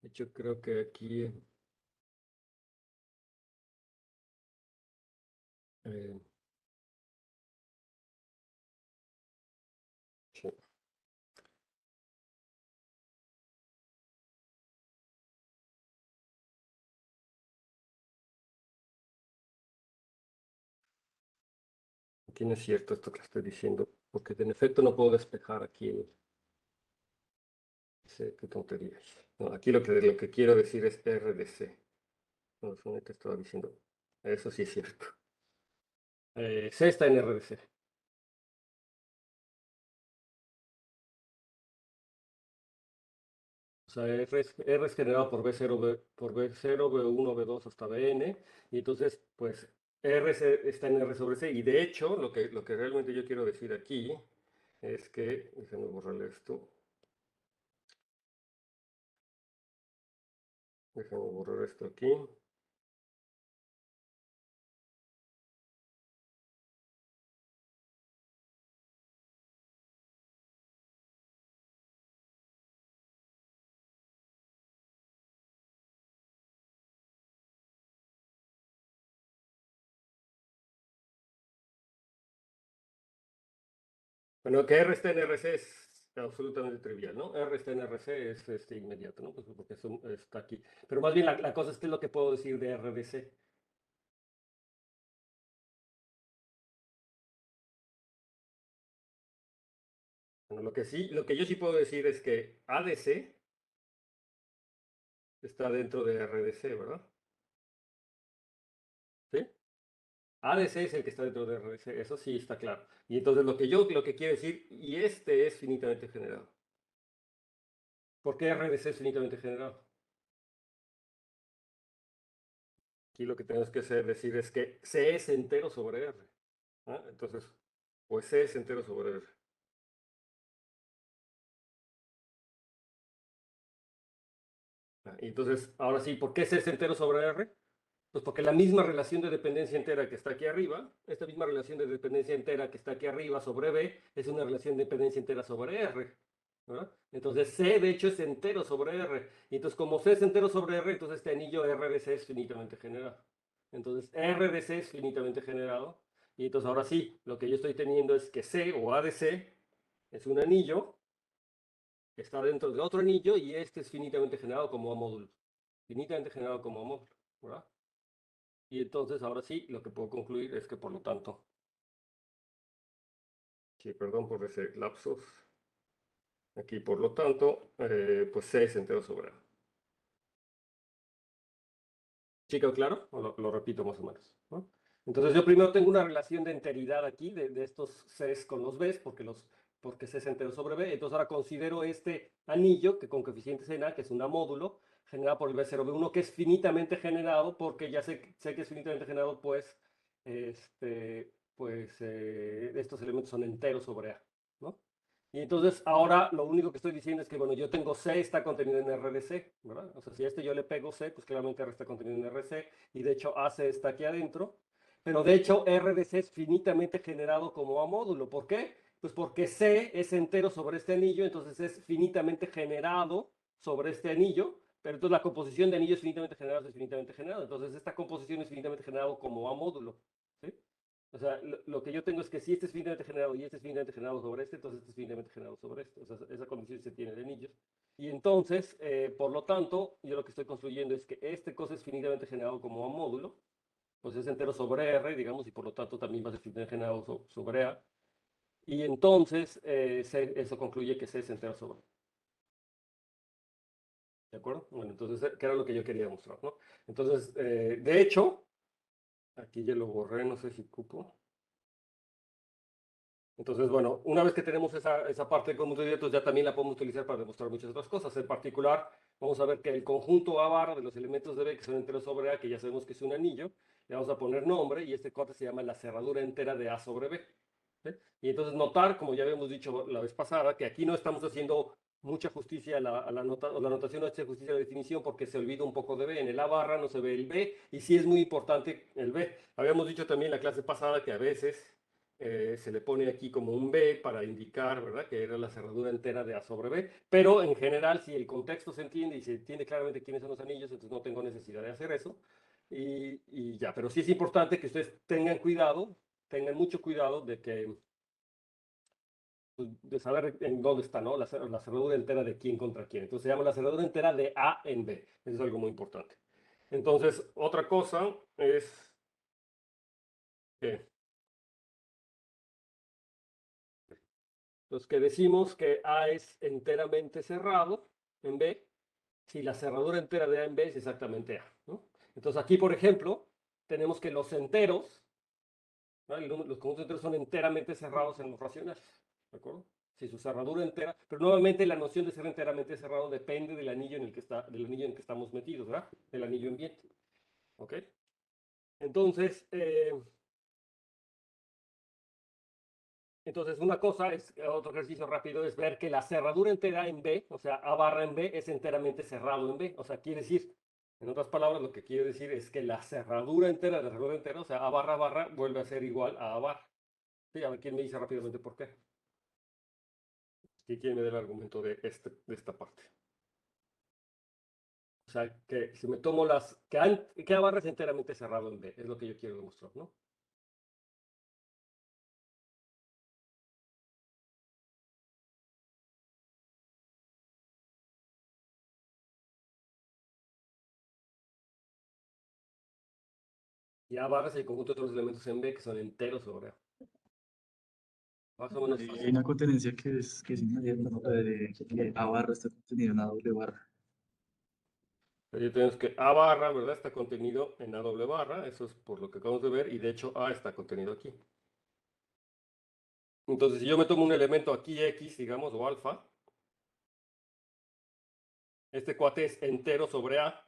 De hecho, creo que aquí eh, sí. Aquí no es cierto esto que estoy diciendo, porque en efecto no puedo despejar aquí qué tontería. No, aquí lo que quiero decir es R de C. No, eso que estaba diciendo. Eso sí es cierto. C está en R de C. O sea, R es generado por B0, por B0, B1, B2 hasta Bn. Y entonces, pues, está en R sobre C. Y de hecho, lo que realmente yo quiero decir aquí es que, déjenme borrarle esto. Déjenme borrar esto aquí. Bueno, que R está en RC es absolutamente trivial, ¿no? R está en RC es inmediato, ¿no? Pues porque está aquí. Pero más bien la cosa es que es lo que puedo decir de R de C. Bueno, lo que yo sí puedo decir es que A de C está dentro de R de C, ¿verdad? ¿Sí? A de C es el que está dentro de R de C, eso sí está claro. Y entonces lo que quiero decir, y este es finitamente generado. ¿Por qué R de C es finitamente generado? Aquí lo que tenemos que decir es que C es entero sobre R. ¿Ah? Entonces, pues C es entero sobre R. Y entonces, ahora sí, ¿por qué C es entero sobre R? Pues porque la misma relación de dependencia entera que está aquí arriba, esta misma relación de dependencia entera que está aquí arriba sobre B, es una relación de dependencia entera sobre R. ¿Verdad? Entonces C de hecho es entero sobre R. Y entonces como C es entero sobre R, entonces este anillo R de C es finitamente generado. Entonces R de C es finitamente generado. Y entonces ahora sí, lo que yo estoy teniendo es que C o A de C es un anillo que está dentro de otro anillo y este es finitamente generado como A módulo. Finitamente generado como A módulo. ¿Verdad? Y entonces ahora sí, lo que puedo concluir es que por lo tanto, sí, perdón por ese lapsus, aquí por lo tanto, pues C es entero sobre A. ¿Sí quedó claro? O lo repito más o menos, ¿no? Entonces yo primero tengo una relación de enteridad aquí, de estos Cs con los Bs, porque C es entero sobre B. Entonces ahora considero este anillo, que con coeficientes en A, que es un A módulo, generado por el B0, B1, que es finitamente generado, porque ya sé que es finitamente generado, pues, estos elementos son enteros sobre A, ¿no? Y entonces ahora lo único que estoy diciendo es que, bueno, yo tengo C está contenido en R de C, ¿verdad? O sea, si a este yo le pego C, pues claramente R está contenido en RC, y de hecho AC está aquí adentro, pero de hecho R de C es finitamente generado como A módulo. ¿Por qué? Pues porque C es entero sobre este anillo, entonces es finitamente generado sobre este anillo, pero entonces la composición de anillos finitamente generados es finitamente generado, entonces esta composición es finitamente generado como A módulo, ¿sí? O sea, lo que yo tengo es que si este es finitamente generado y este es finitamente generado sobre este, entonces este es finitamente generado sobre este. O sea, esa condición se tiene de anillos. Y entonces, por lo tanto, yo lo que estoy construyendo es que este cosa es finitamente generado como A módulo, pues es entero sobre R, digamos, y por lo tanto también va a ser finitamente generado sobre A. Y entonces, eso concluye que C es entero sobre. ¿De acuerdo? Bueno, entonces, que era lo que yo quería mostrar, ¿no? Entonces, de hecho, aquí ya lo borré, no sé si cupo. Entonces, bueno, una vez que tenemos esa parte de cómputo directo, ya también la podemos utilizar para demostrar muchas otras cosas. En particular, vamos a ver que el conjunto A barra de los elementos de B, que son enteros sobre A, que ya sabemos que es un anillo, le vamos a poner nombre, y este corte se llama la cerradura entera de A sobre B. ¿Sí? Y entonces notar, como ya habíamos dicho la vez pasada, que aquí no estamos haciendo mucha justicia a la notación no hace justicia a la definición, porque se olvida un poco de B. En el A barra no se ve el B, y sí es muy importante el B. Habíamos dicho también en la clase pasada que a veces se le pone aquí como un B para indicar, ¿verdad?, que era la cerradura entera de A sobre B, pero en general, si el contexto se entiende y se entiende claramente quiénes son los anillos, entonces no tengo necesidad de hacer eso, y ya, pero sí es importante que ustedes tengan cuidado, tengan mucho cuidado de que, pues, de saber en dónde está, ¿no?, la cerradura entera de quién contra quién. Entonces se llama la cerradura entera de A en B, eso es algo muy importante. Entonces, otra cosa es que los que decimos que A es enteramente cerrado en B, si la cerradura entera de A en B es exactamente A, ¿no? Entonces aquí, por ejemplo, tenemos que los enteros, ¿no?, los conjuntos enteros son enteramente cerrados en los racionales, ¿de acuerdo? Si su cerradura entera, pero nuevamente la noción de ser enteramente cerrado depende del anillo en el que estamos metidos, ¿verdad? Del anillo ambiente, ¿ok? Entonces, una cosa es, otro ejercicio rápido es ver que la cerradura entera en B, o sea, A barra en B, es enteramente cerrado en B. O sea, quiere decir, en otras palabras, lo que quiere decir es que la cerradura entera de la cerradura entera, o sea, A barra barra, vuelve a ser igual a barra. Sí, a ver quién me dice rápidamente por qué. ¿Quién me da el argumento de esta parte? O sea, que si me tomo que A barra es enteramente cerrado en B, es lo que yo quiero demostrar, ¿no? Y A barra es el conjunto de todos los elementos en B que son enteros sobre A. Más o menos Hay fácil. una potencia que es inmediata, ¿no? Que A barra está contenida en A doble barra. Ahí tenemos que A barra, ¿verdad?, está contenido en A doble barra, eso es por lo que acabamos de ver, y de hecho A está contenido aquí. Entonces, si yo me tomo un elemento aquí X, digamos, o alfa, este cuate es entero sobre A,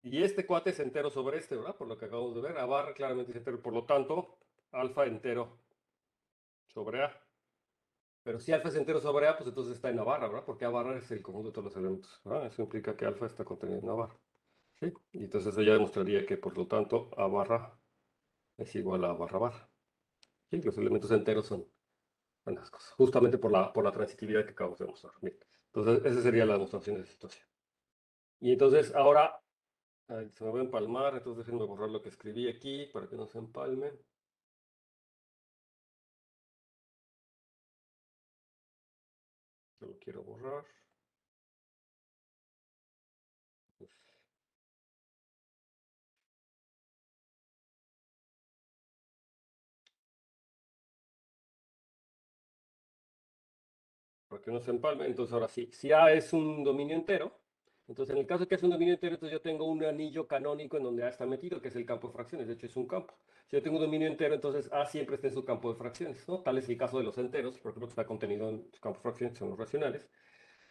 y este cuate es entero sobre este, ¿verdad?, por lo que acabamos de ver. A barra claramente es entero, por lo tanto, alfa entero sobre A. Pero si alfa es entero sobre A, pues entonces está en A barra, ¿verdad?, porque A barra es el conjunto de todos los elementos, ¿verdad? Eso implica que alfa está contenido en A barra. ¿Sí? Y entonces eso ya demostraría que, por lo tanto, A barra es igual a barra barra. ¿Sí? Los elementos enteros son buenas cosas, justamente por la transitividad que acabamos de mostrar. Bien. Entonces, esa sería la demostración de esa situación. Y entonces, ahora, se me va a empalmar, entonces déjenme borrar lo que escribí aquí para que no se empalme. Yo lo quiero borrar. Pues, para que no se empalme. Entonces, ahora sí, si A es un dominio entero, Entonces, en el caso de que es un dominio entero, entonces yo tengo un anillo canónico en donde A está metido, que es el campo de fracciones. De hecho, es un campo. Si yo tengo un dominio entero, entonces A siempre está en su campo de fracciones, ¿no? Tal es el caso de los enteros, por ejemplo, que está contenido en su campo de fracciones, que son los racionales.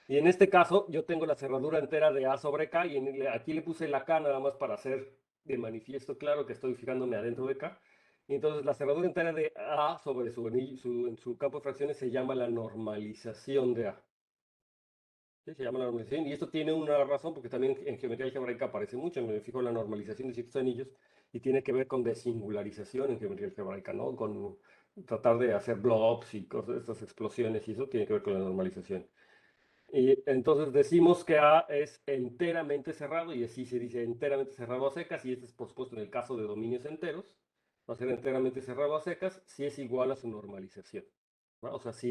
Y en este caso, yo tengo la cerradura entera de A sobre K, y aquí le puse la K nada más para hacer de manifiesto claro que estoy fijándome adentro de K. Y entonces la cerradura entera de A sobre en su campo de fracciones se llama la normalización de A. Sí, se llama la normalización. Y esto tiene una razón, porque también en geometría algebraica aparece mucho. Me fijo en la normalización de ciertos anillos y tiene que ver con desingularización en geometría algebraica, ¿no? Con tratar de hacer blobs y cosas, estas explosiones, y eso tiene que ver con la normalización. Y entonces decimos que A es enteramente cerrado, y así se dice enteramente cerrado a secas, y este es por supuesto en el caso de dominios enteros. Va a ser enteramente cerrado a secas si es igual a su normalización, ¿no? O sea, si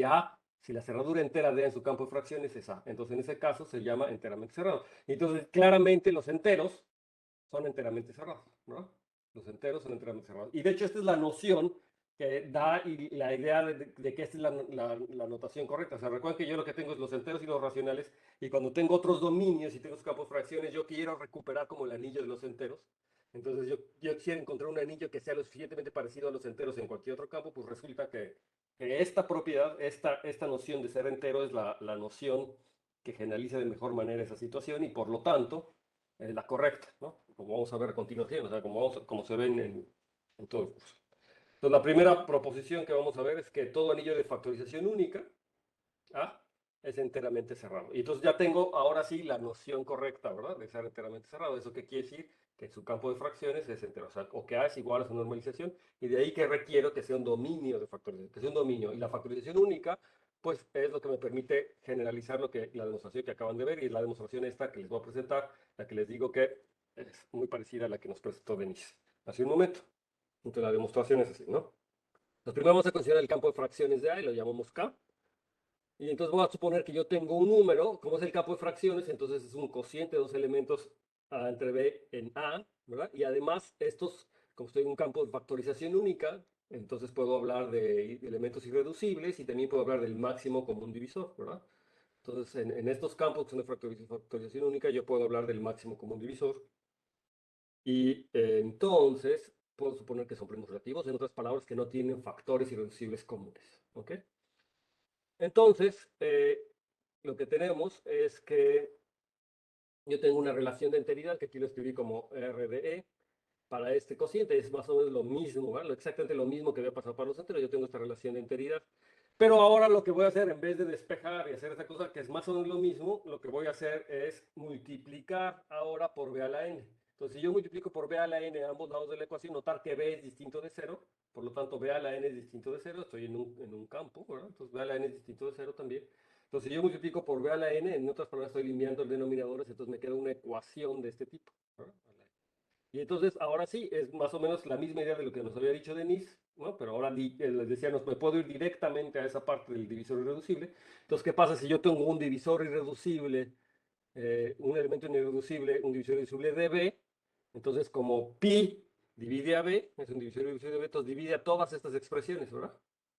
la cerradura entera de A en su campo de fracciones es A, entonces en ese caso se llama enteramente cerrado. Y entonces claramente los enteros son enteramente cerrados, ¿no? Los enteros son enteramente cerrados. Y de hecho esta es la noción que da la idea de que esta es la notación correcta. O sea, recuerden que yo lo que tengo es los enteros y los racionales, y cuando tengo otros dominios y tengo sus campos fracciones, yo quiero recuperar como el anillo de los enteros. Entonces yo quisiera encontrar un anillo que sea lo suficientemente parecido a los enteros en cualquier otro campo, pues resulta que esta propiedad, esta noción de ser entero es la noción que generaliza de mejor manera esa situación, y por lo tanto es la correcta, ¿no? Como vamos a ver a continuación, o sea, como se ven en todo el curso. Entonces, la primera proposición que vamos a ver es que todo anillo de factorización única A es enteramente cerrado. Y entonces ya tengo ahora sí la noción correcta, ¿verdad? De ser enteramente cerrado. ¿Eso qué quiere decir? Que su campo de fracciones es entero, o sea, o que A es igual a su normalización, y de ahí que requiero que sea un dominio de factorización, que sea un dominio. Y la factorización única, pues es lo que me permite generalizar la demostración que acaban de ver, y la demostración esta que les voy a presentar, la que les digo que es muy parecida a la que nos presentó Denise hace un momento. Entonces la demostración es así, ¿no? Entonces primero vamos a considerar el campo de fracciones de A y lo llamamos K. Y entonces voy a suponer que yo tengo un número, como es el campo de fracciones, entonces es un cociente de dos elementos A entre B en A, ¿verdad? Y además estos, como estoy en un campo de factorización única, entonces puedo hablar de elementos irreducibles, y también puedo hablar del máximo común divisor, ¿verdad? Entonces en estos campos que son de factorización única, yo puedo hablar del máximo común divisor. Y entonces puedo suponer que son primos relativos, en otras palabras, que no tienen factores irreducibles comunes, ¿ok? Entonces, lo que tenemos es que yo tengo una relación de enteridad que aquí lo escribí como R de E para este cociente. Es más o menos lo mismo, ¿verdad? Exactamente lo mismo que había pasado para los enteros. Yo tengo esta relación de enteridad. Pero ahora lo que voy a hacer, en vez de despejar y hacer esta cosa que es más o menos lo mismo, lo que voy a hacer es multiplicar ahora por B a la N. Entonces, si yo multiplico por B a la N a ambos lados de la ecuación, notar que B es distinto de 0. Por lo tanto, B a la N es distinto de 0. Estoy en un campo, ¿verdad? Entonces, B a la N es distinto de 0 también. Entonces, si yo multiplico por B a la N, en otras palabras, estoy limpiando el denominadores, entonces me queda una ecuación de este tipo, ¿verdad? Y entonces, ahora sí, es más o menos la misma idea de lo que nos había dicho Denise, ¿no? Pero ahora les decía, me puedo ir directamente a esa parte del divisor irreducible. Entonces, ¿qué pasa si yo tengo un divisor irreducible, un elemento irreducible, un divisor irreducible de B? Entonces, como pi divide a B, es un divisor irreducible de B, entonces divide a todas estas expresiones, ¿verdad?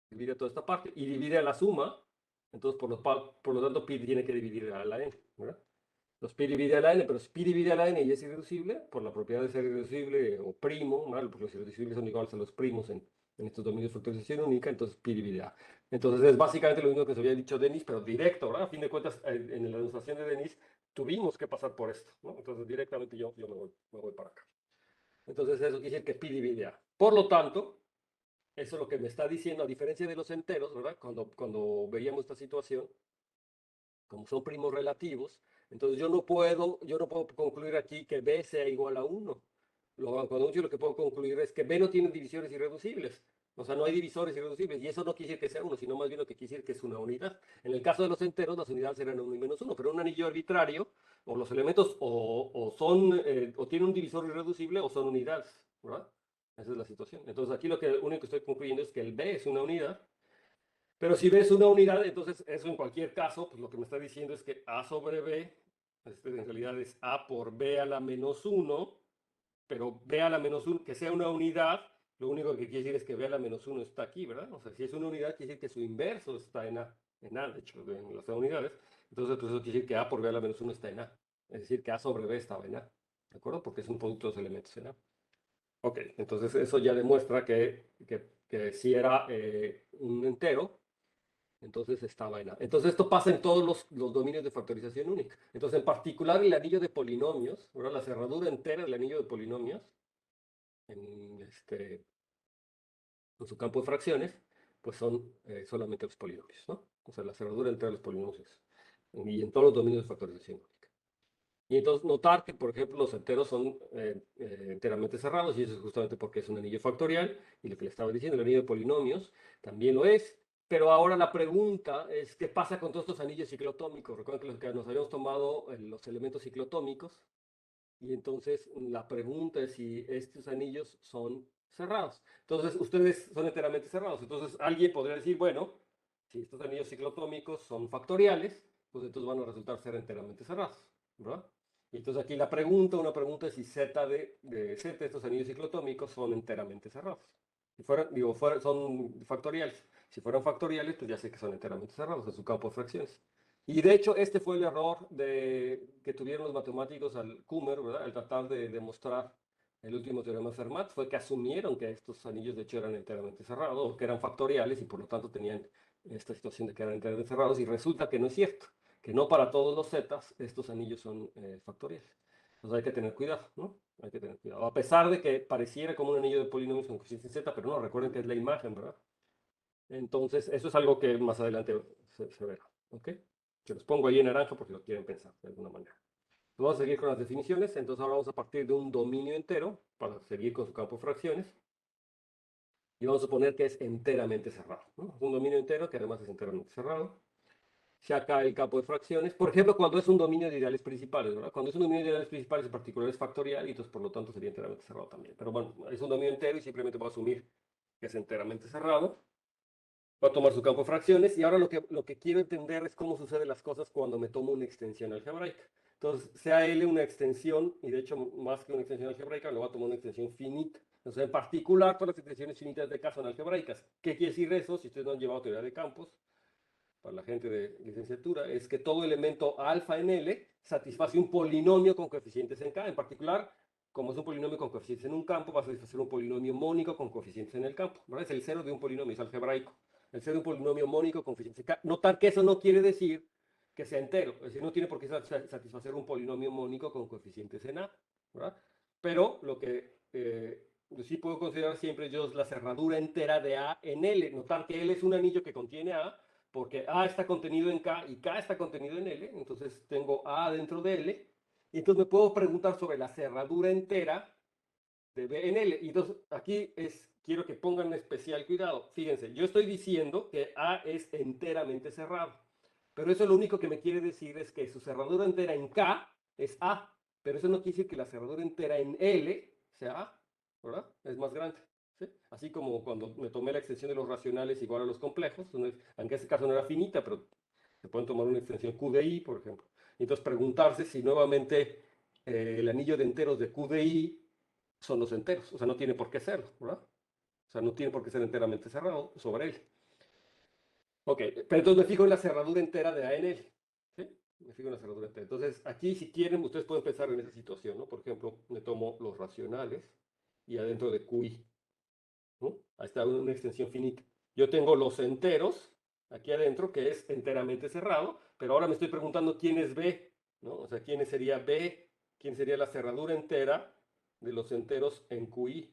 Divide a toda esta parte y divide a la suma. Entonces, por lo tanto, pi tiene que dividir a la n, ¿verdad? Los pi divide a la n, pero si pi divide a la n y es irreducible, por la propiedad de ser irreducible o primo, ¿vale? Porque los irreducibles son iguales a los primos en estos dominios de factorización única, entonces pi divide a. Entonces es básicamente lo mismo que se había dicho Denis, pero directo, ¿verdad? A fin de cuentas, en la demostración de Denis tuvimos que pasar por esto, ¿no? Entonces directamente yo me voy para acá. Entonces eso quiere decir que pi divide a. Por lo tanto, eso es lo que me está diciendo, a diferencia de los enteros, ¿verdad? Cuando veíamos esta situación, como son primos relativos, entonces yo no puedo concluir aquí que B sea igual a 1. Cuando yo lo que puedo concluir es que B no tiene divisores irreducibles. O sea, no hay divisores irreducibles. Y eso no quiere decir que sea 1, sino más bien lo que quiere decir que es una unidad. En el caso de los enteros, las unidades serán 1 y menos 1. Pero un anillo arbitrario, o los elementos o tienen un divisor irreducible o son unidades, ¿verdad? Esa es la situación. Entonces aquí lo único que estoy concluyendo es que el B es una unidad. Pero si ves una unidad, entonces eso en cualquier caso, pues lo que me está diciendo es que A sobre B, en realidad es A por B a la menos 1, pero B a la menos 1, que sea una unidad, lo único que quiere decir es que B a la menos 1 está aquí, ¿verdad? O sea, si es una unidad, quiere decir que su inverso está en A, de hecho, en las unidades. Entonces, pues eso quiere decir que A por B a la menos 1 está en A. Es decir, que A sobre B estaba en A, ¿de acuerdo? Porque es un producto de los elementos en A. Ok, entonces eso ya demuestra que si era un entero, entonces estaba en A. Entonces esto pasa en todos los dominios de factorización única. Entonces en particular el anillo de polinomios, ¿verdad? La cerradura entera del anillo de polinomios, en su campo de fracciones, pues son solamente los polinomios, ¿no? O sea, la cerradura entera de los polinomios. Y en todos los dominios de factorización única. Y entonces notar que, por ejemplo, los enteros son enteramente cerrados, y eso es justamente porque es un anillo factorial, y lo que le estaba diciendo, el anillo de polinomios también lo es. Pero ahora la pregunta es, ¿qué pasa con todos estos anillos ciclotómicos? Recuerden que nos habíamos tomado los elementos ciclotómicos, y entonces la pregunta es si estos anillos son cerrados. Entonces, ustedes son enteramente cerrados. Entonces, alguien podría decir, bueno, si estos anillos ciclotómicos son factoriales, pues entonces van a resultar ser enteramente cerrados, ¿verdad? Y entonces aquí la pregunta, una pregunta es si Z de Z, estos anillos ciclotómicos, son enteramente cerrados. Si fueran, digo, son factoriales. Si fueran factoriales, pues ya sé que son enteramente cerrados en su campo de fracciones. Y de hecho, este fue el error que tuvieron los matemáticos al Kummer, ¿verdad? Al tratar de demostrar el último teorema de Fermat, fue que asumieron que estos anillos de hecho eran enteramente cerrados, o que eran factoriales, y por lo tanto tenían esta situación de que eran enteramente cerrados, y resulta que no es cierto, que no para todos los zetas estos anillos son factoriales. Entonces hay que tener cuidado, ¿no? Hay que tener cuidado. A pesar de que pareciera como un anillo de polinomios con coeficiente z, pero no, recuerden que es la imagen, ¿verdad? Entonces, eso es algo que más adelante se verá, ¿ok? Se los pongo ahí en naranja porque lo quieren pensar de alguna manera. Vamos a seguir con las definiciones. Entonces ahora vamos a partir de un dominio entero para seguir con su campo de fracciones. Y vamos a suponer que es enteramente cerrado, ¿no? Un dominio entero que además es enteramente cerrado. Se acá el campo de fracciones. Por ejemplo, cuando es un dominio de ideales principales, ¿verdad? Cuando es un dominio de ideales principales en particular es factorial y entonces por lo tanto sería enteramente cerrado también. Pero bueno, es un dominio entero y simplemente voy a asumir que es enteramente cerrado. Va a tomar su campo de fracciones y ahora lo que quiero entender es cómo suceden las cosas cuando me tomo una extensión algebraica. Entonces, sea L una extensión, y de hecho más que una extensión algebraica, lo va a tomar una extensión finita. Entonces, en particular, todas las extensiones finitas de K son algebraicas. ¿Qué quiere decir eso? Si ustedes no han llevado teoría de campos, para la gente de licenciatura, es que todo elemento alfa en L satisface un polinomio con coeficientes en K. En particular, como es un polinomio con coeficientes en un campo, va a satisfacer un polinomio mónico con coeficientes en el campo, ¿verdad? Es el cero de un polinomio, es algebraico. El cero de un polinomio mónico con coeficientes en K. Notar que eso no quiere decir que sea entero, es decir, no tiene por qué satisfacer un polinomio mónico con coeficientes en A, ¿verdad? Pero lo que yo sí puedo considerar siempre yo es la cerradura entera de A en L. Notar que L es un anillo que contiene A, porque A está contenido en K y K está contenido en L, entonces tengo A dentro de L, y entonces me puedo preguntar sobre la cerradura entera de B en L. Y entonces aquí quiero que pongan especial cuidado. Fíjense, yo estoy diciendo que A es enteramente cerrado, pero eso lo único que me quiere decir es que su cerradura entera en K es A, pero eso no quiere decir que la cerradura entera en L sea A, ¿verdad? Es más grande. ¿Sí? Así como cuando me tomé la extensión de los racionales igual a los complejos, aunque en este caso no era finita, pero se pueden tomar una extensión Q de I, por ejemplo. Y entonces preguntarse si nuevamente el anillo de enteros de Q de I son los enteros, o sea, no tiene por qué serlo, ¿verdad? O sea, no tiene por qué ser enteramente cerrado sobre él. Ok, pero entonces me fijo en la cerradura entera de A en L. ¿Sí? Me fijo en la cerradura entera. Entonces, aquí, si quieren, ustedes pueden pensar en esa situación, ¿no? Por ejemplo, me tomo los racionales y adentro de QI, ¿no? Ahí está una extensión finita. Yo tengo los enteros aquí adentro, que es enteramente cerrado, pero ahora me estoy preguntando quién es B, ¿no? O sea, quién sería B, quién sería la cerradura entera de los enteros en QI.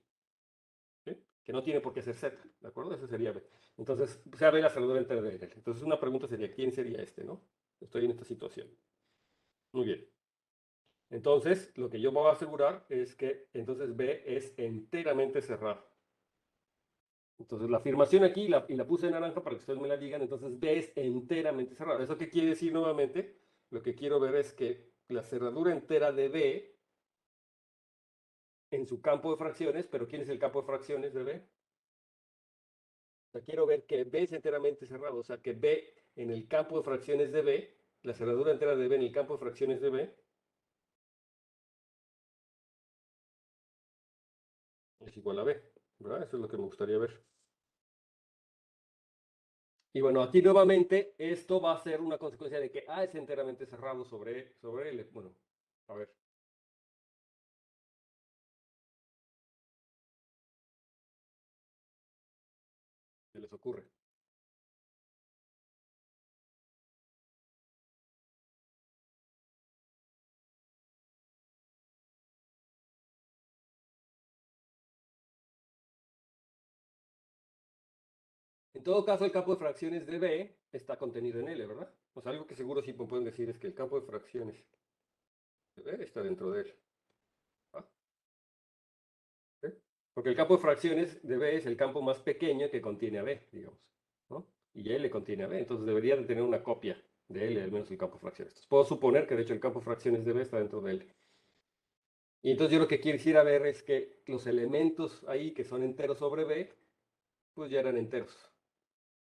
¿Sí? Que no tiene por qué ser Z, ¿de acuerdo? Ese sería B. Entonces, se abre la cerradura entera de L. Entonces, una pregunta sería, ¿quién sería este, no? Estoy en esta situación. Muy bien. Entonces, lo que yo voy a asegurar es que entonces B es enteramente cerrado. Entonces, la afirmación aquí, y la puse en naranja para que ustedes me la digan, entonces B es enteramente cerrado. ¿Eso qué quiere decir nuevamente? Lo que quiero ver es que la cerradura entera de B en su campo de fracciones, pero ¿quién es el campo de fracciones de B? O sea, quiero ver que B es enteramente cerrado, o sea, que B en el campo de fracciones de B, la cerradura entera de B en el campo de fracciones de B, es igual a B, ¿verdad? Eso es lo que me gustaría ver. Y bueno, aquí nuevamente esto va a ser una consecuencia de que A es enteramente cerrado sobre L. Bueno, A ver. ¿Qué les ocurre? En todo caso, el campo de fracciones de B está contenido en L, ¿verdad? O sea, algo que seguro sí me pueden decir es que el campo de fracciones de B está dentro de L. ¿Ah? ¿Sí? Porque el campo de fracciones de B es el campo más pequeño que contiene a B, digamos, ¿no? Y L contiene a B, entonces debería de tener una copia de L, al menos el campo de fracciones. Entonces, puedo suponer que de hecho el campo de fracciones de B está dentro de L. Y entonces yo lo que quiero ir a ver es que los elementos ahí que son enteros sobre B, pues ya eran enteros.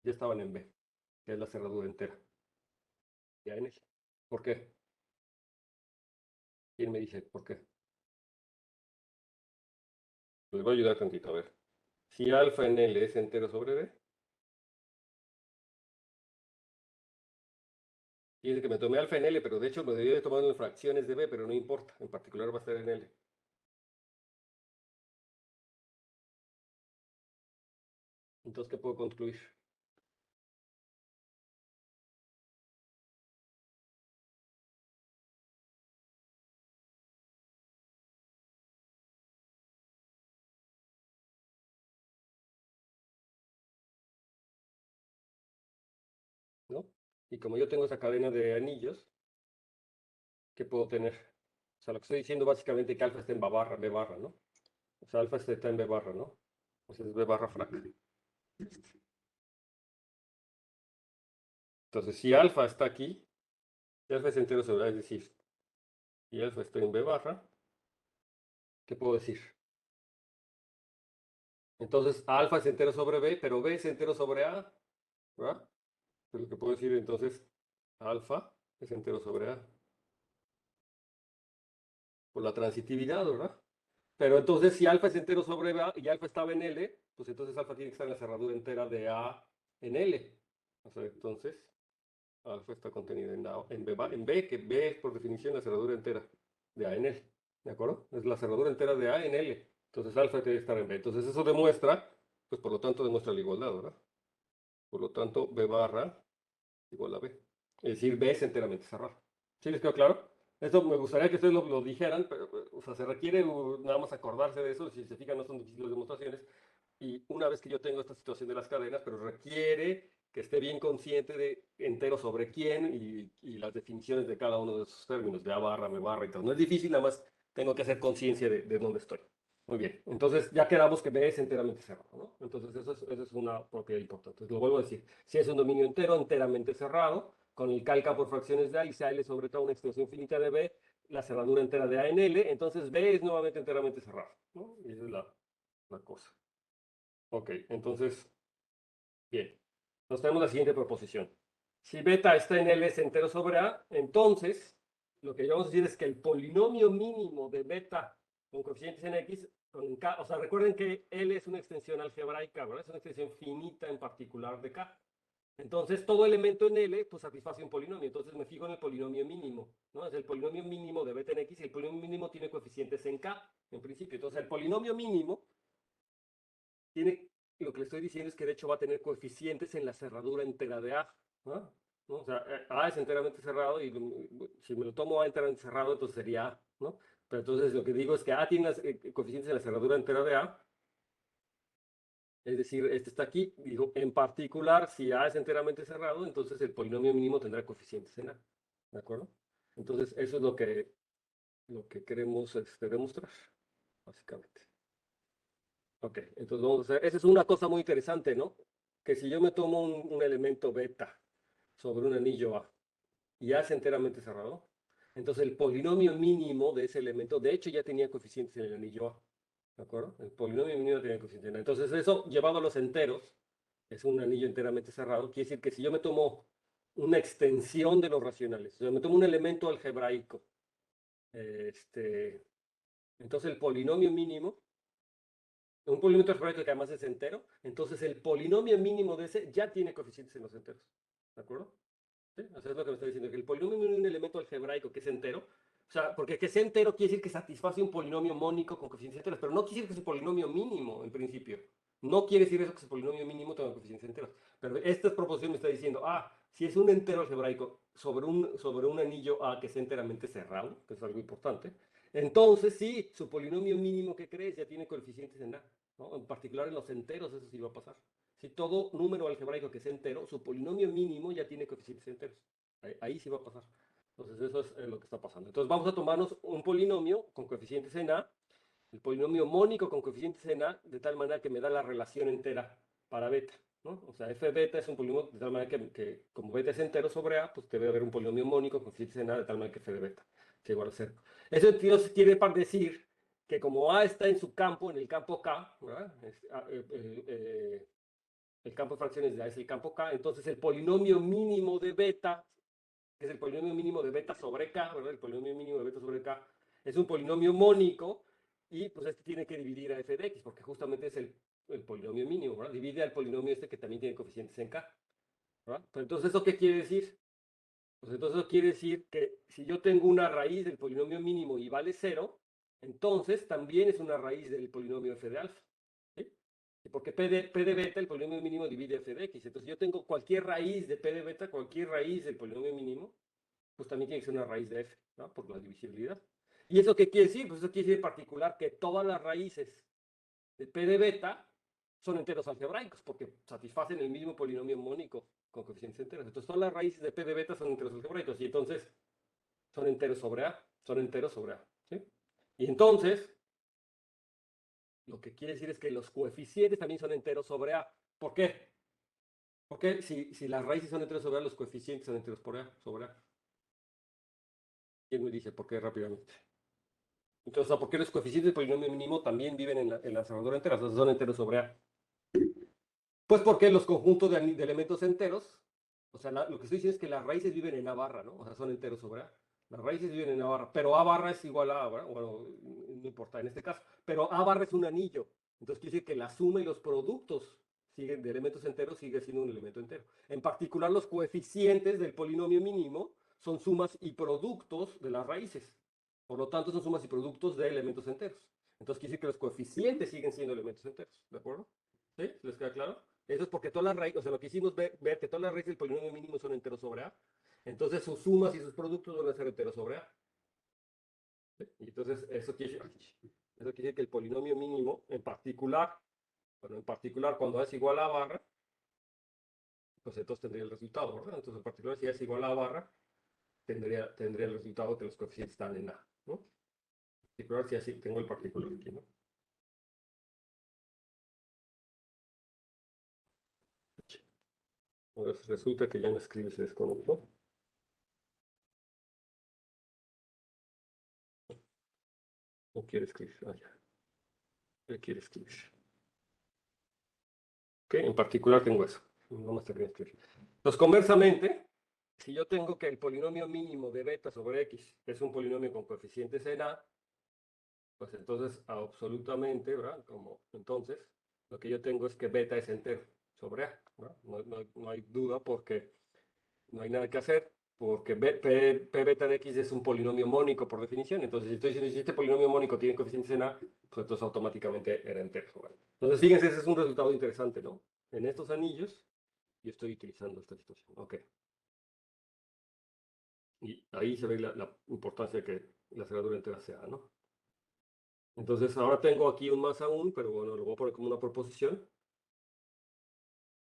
Ya estaban en B, que es la cerradura entera. Ya en L. ¿Por qué? ¿Quién me dice por qué? Les voy a ayudar tantito, a ver. Si alfa en L es entero sobre B, fíjense que me tomé alfa en L, pero de hecho me debía de tomar en fracciones de B, pero no importa, en particular va a estar en L. Entonces, ¿qué puedo concluir? ¿No? Y como yo tengo esa cadena de anillos, ¿qué puedo tener? O sea, lo que estoy diciendo básicamente es que alfa está en B barra, ¿no? O sea, alfa está en B barra, ¿no? Entonces es B barra frac. Entonces, si alfa está aquí, si alfa es entero sobre A, es decir, si alfa está en B barra, ¿qué puedo decir? Entonces, alfa es entero sobre B, pero B es entero sobre A, ¿verdad? Pues lo que puedo decir entonces, alfa es entero sobre A, por la transitividad, ¿verdad? Pero entonces, si alfa es entero sobre A y alfa estaba en L, pues entonces alfa tiene que estar en la cerradura entera de A en L. O sea, entonces, alfa está contenido en B, que B es por definición la cerradura entera de A en L. ¿De acuerdo? Es la cerradura entera de A en L. Entonces, alfa tiene que estar en B. Entonces, eso demuestra, pues por lo tanto, demuestra la igualdad, ¿verdad? Por lo tanto, B barra igual a B. Es decir, B es enteramente cerrado. ¿Sí les quedó claro? Esto me gustaría que ustedes lo dijeran, pero, o sea, se requiere nada más acordarse de eso. Si se fijan, no son difíciles demostraciones. Y una vez que yo tengo esta situación de las cadenas, pero requiere que esté bien consciente de entero sobre quién y las definiciones de cada uno de esos términos, de A barra, B barra y tal. No es difícil, nada más tengo que hacer conciencia de dónde estoy. Muy bien, entonces ya quedamos que B es enteramente cerrado, ¿no? Entonces eso es una propiedad importante. Entonces, lo vuelvo a decir, si es un dominio entero enteramente cerrado, con el calca por fracciones de A y si A L sobre todo una extensión finita de B, la cerradura entera de A en L, entonces B es nuevamente enteramente cerrado, ¿no? Y esa es la cosa. Ok, entonces, bien. Nos tenemos la siguiente proposición. Si beta está en L es entero sobre A, entonces lo que vamos a decir es que el polinomio mínimo de beta con coeficientes en X, con K, o sea, recuerden que L es una extensión algebraica, ¿verdad? Es una extensión finita en particular de K. Entonces, todo elemento en L, pues satisface un polinomio. Entonces, me fijo en el polinomio mínimo, ¿no? Es el polinomio mínimo de beta en X y el polinomio mínimo tiene coeficientes en K, en principio. Entonces, el polinomio mínimo tiene, lo que le estoy diciendo es que de hecho va a tener coeficientes en la cerradura entera de A, ¿no? ¿No? O sea, A es enteramente cerrado y si me lo tomo A enteramente cerrado, entonces sería A, ¿no? Pero entonces lo que digo es que A tiene las, coeficientes en la cerradura entera de A, es decir, este está aquí, digo, en particular, si A es enteramente cerrado, entonces el polinomio mínimo tendrá coeficientes en A, ¿de acuerdo? Entonces eso es lo que queremos demostrar, básicamente. Ok, entonces vamos a hacer, esa es una cosa muy interesante, ¿no? Que si yo me tomo un elemento beta sobre un anillo A y A es enteramente cerrado, entonces el polinomio mínimo de ese elemento, de hecho ya tenía coeficientes en el anillo A, ¿de acuerdo? El polinomio mínimo tenía coeficientes en A. Entonces eso, llevado a los enteros, es un anillo enteramente cerrado, quiere decir que si yo me tomo una extensión de los racionales, o sea, me tomo un elemento algebraico, entonces el polinomio mínimo un polinomio algebraico que además es entero, entonces el polinomio mínimo de ese ya tiene coeficientes en los enteros. ¿De acuerdo? ¿Sí? O sea, es lo que me está diciendo, que el polinomio mínimo de un elemento algebraico que es entero, O sea, porque que sea entero quiere decir que satisface un polinomio mónico con coeficientes enteros, pero no quiere decir que es un polinomio mínimo en principio. No quiere decir eso que su polinomio mínimo tenga coeficientes enteros. Pero esta proposición me está diciendo, si es un entero algebraico sobre un anillo A que es enteramente cerrado, que es algo importante, entonces sí, su polinomio mínimo que crees ya tiene coeficientes en A, ¿no? En particular en los enteros eso sí va a pasar. Si todo número algebraico que sea entero, su polinomio mínimo ya tiene coeficientes enteros. Ahí sí va a pasar. Entonces eso es lo que está pasando. Entonces vamos a tomarnos un polinomio con coeficientes en A, el polinomio mónico con coeficientes en A, de tal manera que me da la relación entera para beta, ¿no? O sea, f beta es un polinomio de tal manera que como beta es entero sobre A, pues debe haber un polinomio mónico con coeficientes en A de tal manera que f de beta sea igual a 0. Eso quiere decir que como A está en su campo, en el campo K, ¿verdad? El campo de fracciones de A es el campo K, entonces el polinomio mínimo de beta, que es el polinomio mínimo de beta sobre K, ¿verdad? El polinomio mínimo de beta sobre K es un polinomio mónico y pues este tiene que dividir a f de x, porque justamente es el polinomio mínimo, ¿verdad? Divide al polinomio este que también tiene coeficientes en K, ¿verdad? Pero entonces, ¿eso qué quiere decir? Pues entonces eso quiere decir que si yo tengo una raíz del polinomio mínimo y vale 0, entonces también es una raíz del polinomio f de alfa. ¿Sí? Porque P de beta, el polinomio mínimo divide f de x. Entonces yo tengo cualquier raíz de P de beta, cualquier raíz del polinomio mínimo, pues también tiene que ser una raíz de f, ¿no? Por la divisibilidad. ¿Y eso qué quiere decir? Pues eso quiere decir en particular que todas las raíces de P de beta son enteros algebraicos, porque satisfacen el mismo polinomio mónico con coeficientes enteros. Entonces todas las raíces de P de beta son enteros algebraicos, y entonces son enteros sobre A, son enteros sobre A. ¿Sí? Y entonces, lo que quiere decir es que los coeficientes también son enteros sobre A. ¿Por qué? Porque si las raíces son enteros sobre A, los coeficientes son enteros sobre A. ¿Quién me dice por qué rápidamente? Entonces, ¿por qué los coeficientes del polinomio mínimo también viven en la cerradura entera? O sea, son enteros sobre A. Pues porque los conjuntos de elementos enteros, o sea, lo que estoy diciendo es que las raíces viven en A barra, ¿no? O sea, son enteros sobre A. Las raíces viven en A barra, pero A barra es igual a A, ¿verdad? Bueno, no importa en este caso. Pero A barra es un anillo. Entonces quiere decir que la suma y los productos de elementos enteros sigue siendo un elemento entero. En particular, los coeficientes del polinomio mínimo son sumas y productos de las raíces. Por lo tanto, son sumas y productos de elementos enteros. Entonces quiere decir que los coeficientes siguen siendo elementos enteros. ¿De acuerdo? ¿Sí? ¿Les queda claro? Eso es porque todas las raíces, o sea, lo que hicimos ver que todas las raíces del polinomio mínimo son enteros sobre A. Entonces sus sumas y sus productos van a ser enteros sobre A. ¿Sí? Y entonces eso quiere decir que el polinomio mínimo, en particular, cuando A es igual a A barra, pues entonces tendría el resultado, ¿verdad? Entonces, en particular, si A es igual a A barra, tendría el resultado que los coeficientes están en A, ¿no? En particular, si así tengo el particular aquí, ¿no? Pues resulta que ya no escribe ese desconectó. No quiere escribir. Ya. ¿Qué quiere escribir? Ok, en particular tengo eso. No más tendría que escribir. Entonces, conversamente, si yo tengo que el polinomio mínimo de beta sobre x es un polinomio con coeficientes en A, pues entonces absolutamente, ¿verdad? Entonces, lo que yo tengo es que beta es entero sobre A, ¿verdad? No hay duda porque no hay nada que hacer, porque P beta de x es un polinomio mónico por definición. Entonces, si estoy diciendo si este polinomio mónico tiene coeficientes en A, pues entonces automáticamente era entero. ¿Verdad? Entonces, fíjense, ese es un resultado interesante, ¿no? En estos anillos, yo estoy utilizando esta situación. Ok. Y ahí se ve la importancia de que la cerradura entera sea A, ¿no? Entonces, ahora tengo aquí un más aún, pero bueno, lo voy a poner como una proposición.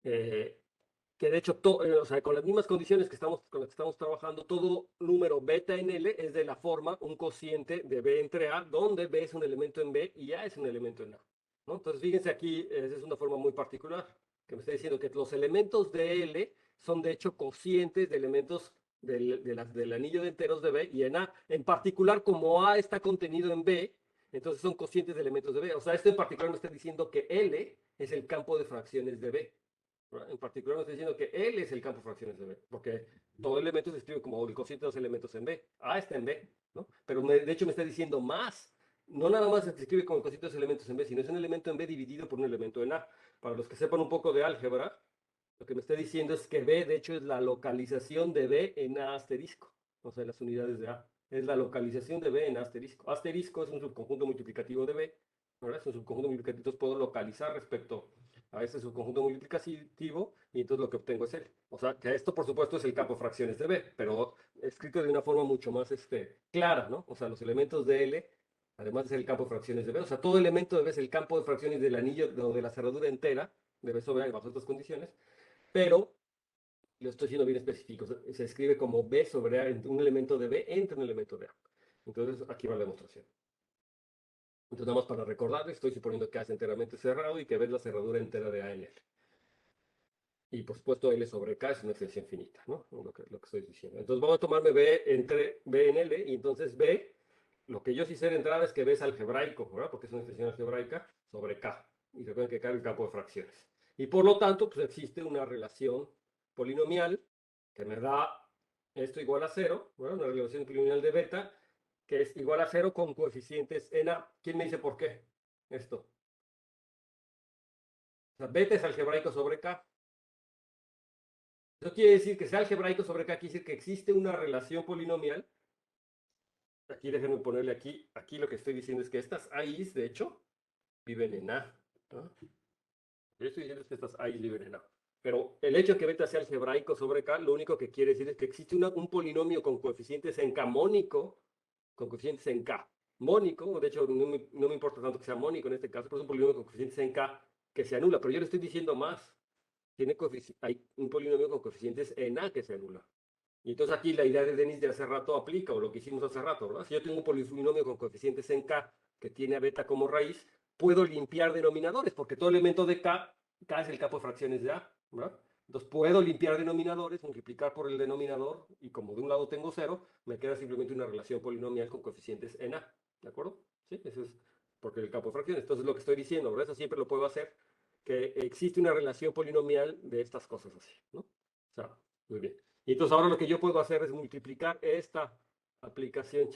Que de hecho, o sea, con las mismas condiciones con las que estamos trabajando, todo número beta en L es de la forma un cociente de B entre A, donde B es un elemento en B y A es un elemento en A, ¿no? Entonces, fíjense aquí, esa es una forma muy particular, que me está diciendo que los elementos de L son de hecho cocientes de elementos del anillo de enteros de B y en A. En particular, como A está contenido en B, entonces son cocientes de elementos de B. O sea, esto en particular me está diciendo que L es el campo de fracciones de B. En particular me está diciendo que L es el campo de fracciones de B, porque todo elemento se escribe como el cociente de los elementos en B. A está en B, ¿no? Pero de hecho me está diciendo más. No nada más se escribe como el cociente de los elementos en B, sino es un elemento en B dividido por un elemento en A. Para los que sepan un poco de álgebra, lo que me está diciendo es que B, de hecho, es la localización de B en A asterisco, o sea, en las unidades de A. es la localización de B en asterisco. Asterisco es un subconjunto multiplicativo de B, ¿verdad? Es un subconjunto multiplicativo, entonces puedo localizar respecto a ese subconjunto multiplicativo y entonces lo que obtengo es L. O sea, que esto por supuesto es el campo de fracciones de B, pero escrito de una forma mucho más clara, ¿no? O sea, los elementos de L, además de ser el campo de fracciones de B, o sea, todo elemento de B es el campo de fracciones del anillo o de la cerradura entera de B sobre A bajo estas condiciones, pero lo estoy siendo bien específico. Se escribe como B sobre A, un elemento de B entre un elemento de A. Entonces, aquí va la demostración. Entonces, nada más para recordar, estoy suponiendo que A es enteramente cerrado y que B es la cerradura entera de A en L. Y por supuesto, L sobre K es una extensión finita, ¿no? Lo que estoy diciendo. Entonces, vamos a tomarme B entre B en L, y entonces B, lo que yo sí sé de entrada es que B es algebraico, ¿verdad? Porque es una extensión algebraica sobre K. Y recuerden que K es el campo de fracciones. Y por lo tanto, pues existe una relación polinomial que me da esto igual a 0, ¿verdad? Una relación polinomial de beta que es igual a 0 con coeficientes en A. ¿Quién me dice por qué? Esto. O sea, beta es algebraico sobre K. Eso quiere decir que sea algebraico sobre K, quiere decir que existe una relación polinomial. Aquí déjenme ponerle aquí lo que estoy diciendo es que estas A's, de hecho, viven en A, ¿no? Yo estoy diciendo es que estas A's viven en A. Pero el hecho de que beta sea algebraico sobre K, lo único que quiere decir es que existe un polinomio con coeficientes en K mónico, con coeficientes en K mónico, de hecho no me importa tanto que sea mónico en este caso, pero es un polinomio con coeficientes en K que se anula, pero yo le estoy diciendo más. Hay un polinomio con coeficientes en A que se anula. Y entonces aquí la idea de Denis de hace rato aplica, o lo que hicimos hace rato, ¿verdad? Si yo tengo un polinomio con coeficientes en K que tiene a beta como raíz, puedo limpiar denominadores, porque todo elemento de K es el campo de fracciones de A, ¿verdad? Entonces puedo limpiar denominadores, multiplicar por el denominador, y como de un lado tengo 0, me queda simplemente una relación polinomial con coeficientes en A, ¿de acuerdo? ¿Sí? Eso es porque el campo de fracciones. Entonces lo que estoy diciendo, ¿verdad? Eso siempre lo puedo hacer, que existe una relación polinomial de estas cosas así, ¿no? O sea, muy bien. Y entonces ahora lo que yo puedo hacer es multiplicar esta aplicación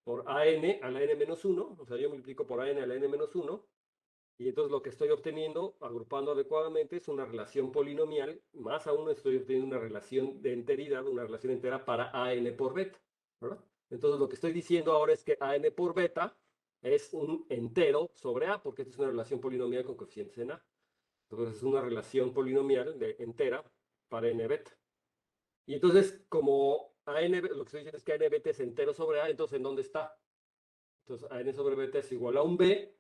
por AN a la n-1, o sea, yo multiplico por AN a la n-1, y entonces lo que estoy obteniendo, agrupando adecuadamente, es una relación polinomial, más aún estoy obteniendo una relación de enteridad, una relación entera para AN por beta, ¿verdad? Entonces lo que estoy diciendo ahora es que AN por beta es un entero sobre A, porque esta es una relación polinomial con coeficientes en A. Entonces es una relación polinomial de entera para n beta. Y entonces, como AN, lo que estoy diciendo es que AN beta es entero sobre A, entonces ¿en dónde está? Entonces AN sobre beta es igual a un B,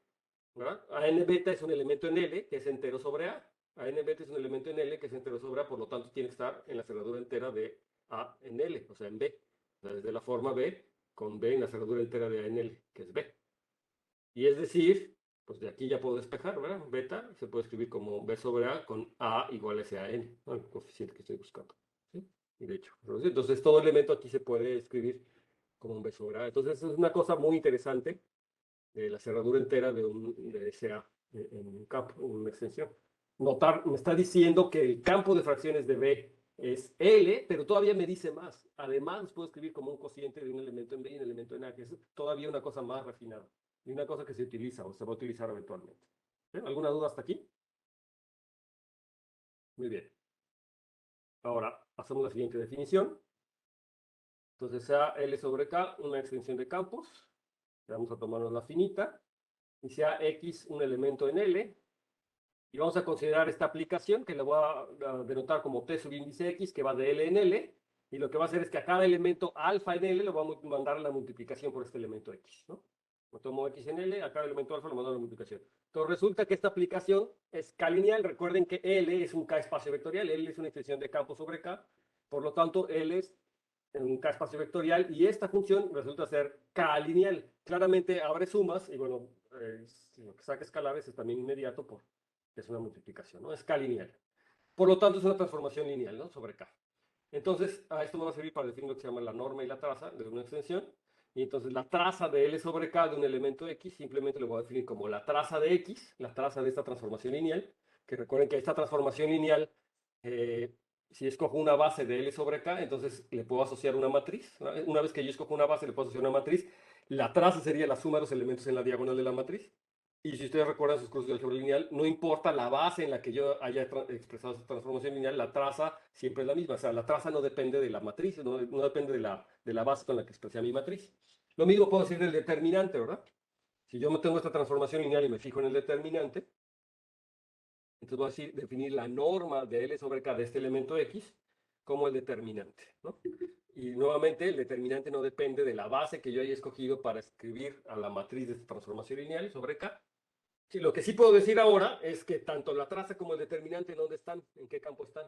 ¿verdad? AN beta es un elemento en L que es entero sobre A. AN beta es un elemento en L que es entero sobre A, por lo tanto tiene que estar en la cerradura entera de A en L, o sea, en B. O sea, desde la forma B con B en la cerradura entera de A en L, que es B. Y es decir, pues de aquí ya puedo despejar, ¿verdad? Beta se puede escribir como B sobre A con A igual a SAN, ¿no? El coeficiente que estoy buscando. ¿Sí? Y de hecho, entonces todo elemento aquí se puede escribir como un B sobre A. Entonces es una cosa muy interesante de la cerradura entera de SA en un campo, en una extensión. Notar, me está diciendo que el campo de fracciones de B es L, pero todavía me dice más. Además, puedo escribir como un cociente de un elemento en B y un elemento en A, que es todavía una cosa más refinada. Y una cosa que se utiliza o se va a utilizar eventualmente. ¿Alguna duda hasta aquí? Muy bien. Ahora, hacemos la siguiente definición. Entonces, sea L sobre K una extensión de campos. Vamos a tomarnos la finita. Y sea X un elemento en L. Y vamos a considerar esta aplicación que la voy a denotar como T subíndice X, que va de L en L. Y lo que va a hacer es que a cada elemento alfa en L lo vamos a mandar la multiplicación por este elemento X, ¿no? Lo tomo X en L, a cada elemento alfa lo mando la multiplicación. Entonces resulta que esta aplicación es K-lineal. Recuerden que L es un K espacio vectorial. L es una extensión de campo sobre K. Por lo tanto, L es un K espacio vectorial y esta función resulta ser K-lineal. Claramente abre sumas y bueno, si lo que saca escalares es también inmediato porque es una multiplicación, ¿no? Es K-lineal. Por lo tanto, es una transformación lineal, ¿no? Sobre K. Entonces, a esto me va a servir para definir lo que se llama la norma y la traza de una extensión. Y entonces la traza de L sobre K de un elemento X simplemente lo voy a definir como la traza de X, la traza de esta transformación lineal, que recuerden que esta transformación lineal, si escojo una base de L sobre K, entonces le puedo asociar una matriz. Una vez que yo escojo una base, le puedo asociar una matriz. La traza sería la suma de los elementos en la diagonal de la matriz. Y si ustedes recuerdan sus cursos de álgebra lineal, no importa la base en la que yo haya expresado esa transformación lineal, la traza siempre es la misma. O sea, la traza no depende de la matriz, no depende de la base con la que expresé mi matriz. Lo mismo puedo decir del determinante, ¿verdad? Si yo tengo esta transformación lineal y me fijo en el determinante, entonces voy a decir, definir la norma de L sobre K de este elemento X como el determinante, ¿no? Y nuevamente el determinante no depende de la base que yo haya escogido para escribir a la matriz de esta transformación lineal sobre K. Sí, lo que sí puedo decir ahora es que tanto la traza como el determinante, ¿dónde están? ¿En qué campo están?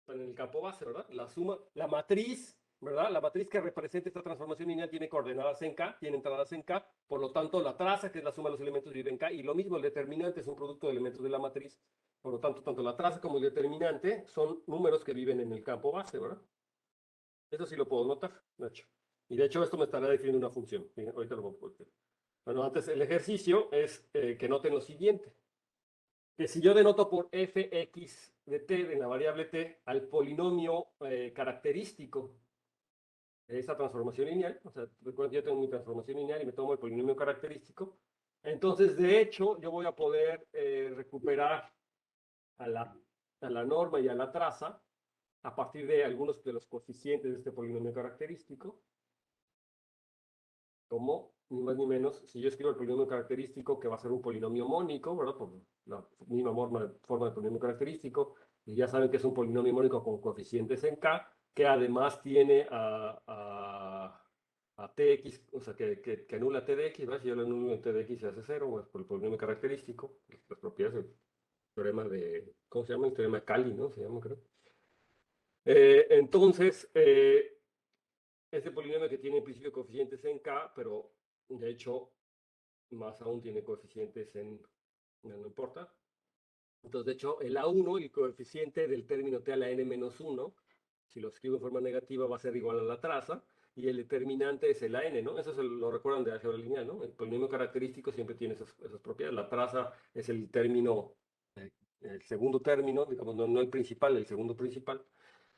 Están en el campo base, ¿verdad? La suma, la matriz, ¿verdad? La matriz que representa esta transformación lineal tiene coordenadas en K, tiene entradas en K, por lo tanto la traza, que es la suma de los elementos, vive en K, y lo mismo el determinante es un producto de elementos de la matriz, por lo tanto, tanto la traza como el determinante son números que viven en el campo base, ¿verdad? Eso sí lo puedo notar, de hecho. Y de hecho esto me estará definiendo una función. Ahorita lo voy a poner. Bueno, antes el ejercicio es que noten lo siguiente. Que si yo denoto por fx de t, de la variable t, al polinomio característico de esa transformación lineal, o sea, recuerden que yo tengo mi transformación lineal y me tomo el polinomio característico, entonces de hecho yo voy a poder recuperar a la norma y a la traza a partir de algunos de los coeficientes de este polinomio característico, como ni más ni menos, si yo escribo el polinomio característico, que va a ser un polinomio mónico, ¿verdad? Por la misma forma de polinomio característico, y ya saben que es un polinomio mónico con coeficientes en K, que además tiene a Tx, o sea, que anula T de X, ¿verdad? Si yo lo anulo en T de X se hace cero, pues, por el polinomio característico, las propiedades del teorema de, ¿cómo se llama? El teorema de Cali, ¿no? Se llama, creo. Entonces, este polinomio que tiene en principio coeficientes en K, pero de hecho más aún tiene coeficientes en, no importa. Entonces, de hecho, el A1, el coeficiente del término T a la N menos 1, si lo escribo en forma negativa va a ser igual a la traza, y el determinante es el AN, ¿no? Eso lo recuerdan de álgebra lineal, ¿no? El polinomio característico siempre tiene esas propiedades. La traza es el término, el segundo término, digamos, no el principal, el segundo principal,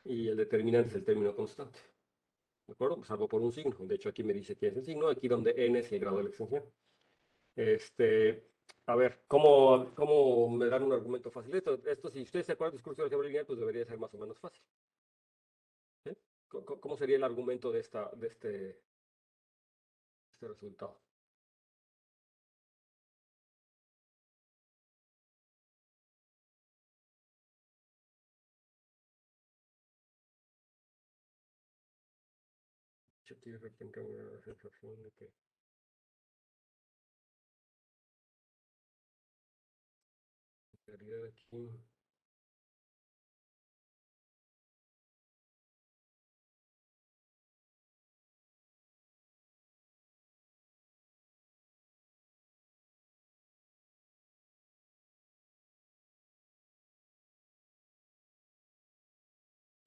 y el determinante es el término constante. ¿De acuerdo? Salvo por un signo. De hecho, aquí me dice quién es el signo, aquí donde n es el grado de la extensión. A ver, ¿cómo me dan un argumento fácil? Esto, si ustedes se acuerdan del discurso de álgebra lineal, pues debería ser más o menos fácil. ¿Sí? ¿Cómo sería el argumento de este resultado? Yo aquí de repente me da la sensación de que en realidad aquí...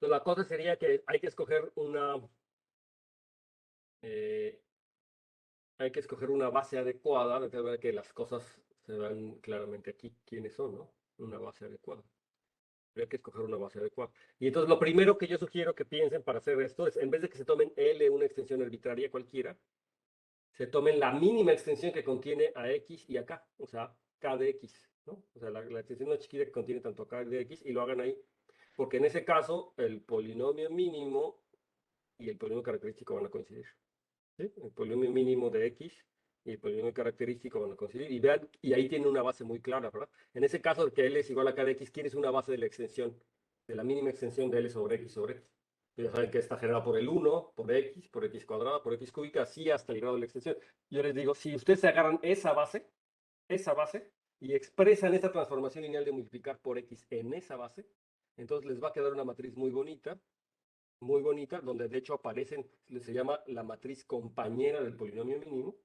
Entonces, la cosa sería que hay que escoger eh, hay que escoger una base adecuada, de tal manera que las cosas se vean claramente aquí quiénes son, ¿no? Una base adecuada. Habría que escoger una base adecuada. Y entonces lo primero que yo sugiero que piensen para hacer esto es, en vez de que se tomen L, una extensión arbitraria cualquiera, se tomen la mínima extensión que contiene a X y a K, o sea, K de X, ¿no? O sea, la extensión más chiquita que contiene tanto a K de X y lo hagan ahí. Porque en ese caso, el polinomio mínimo y el polinomio característico van a coincidir. ¿Sí? El polinomio mínimo de X y el polinomio característico van a coincidir. Y vean, y ahí tiene una base muy clara, ¿verdad? En ese caso, de que L es igual a K de X, ¿quién es una base de la extensión? De la mínima extensión de L sobre X sobre X. Ya saben que está generada por el 1, por X cuadrada, por X cúbica, así hasta el grado de la extensión. Yo les digo, si ustedes se agarran esa base, y expresan esta transformación lineal de multiplicar por X en esa base, entonces les va a quedar una matriz muy bonita, donde de hecho aparecen, se llama la matriz compañera del polinomio mínimo.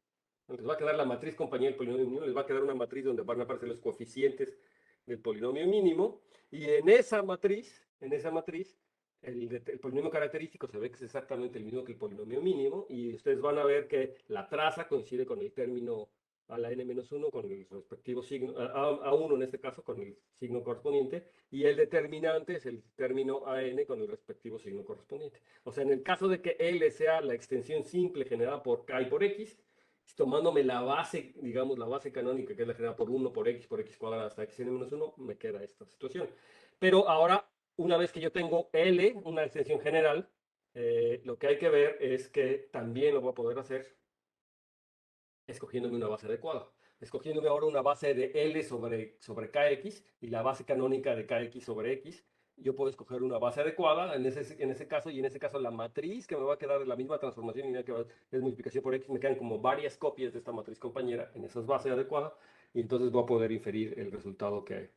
Les va a quedar la matriz compañera del polinomio mínimo, les va a quedar una matriz donde van a aparecer los coeficientes del polinomio mínimo, y en esa matriz, el polinomio característico se ve que es exactamente el mismo que el polinomio mínimo, y ustedes van a ver que la traza coincide con el término a la n-1 con el respectivo signo, a 1 en este caso, con el signo correspondiente, y el determinante es el término AN con el respectivo signo correspondiente. O sea, en el caso de que L sea la extensión simple generada por K y por X, tomándome la base, digamos, la base canónica, que es la generada por 1 por x cuadrada hasta xn-1, me queda esta situación. Pero ahora, una vez que yo tengo L, una extensión general, lo que hay que ver es que también lo voy a poder hacer escogiéndome una base adecuada. Escogiéndome ahora una base de L sobre Kx y la base canónica de Kx sobre X. Yo puedo escoger una base adecuada en ese caso, y en ese caso la matriz que me va a quedar de la misma transformación lineal que es multiplicación por X, me quedan como varias copias de esta matriz compañera en esas bases adecuadas, y entonces voy a poder inferir el resultado que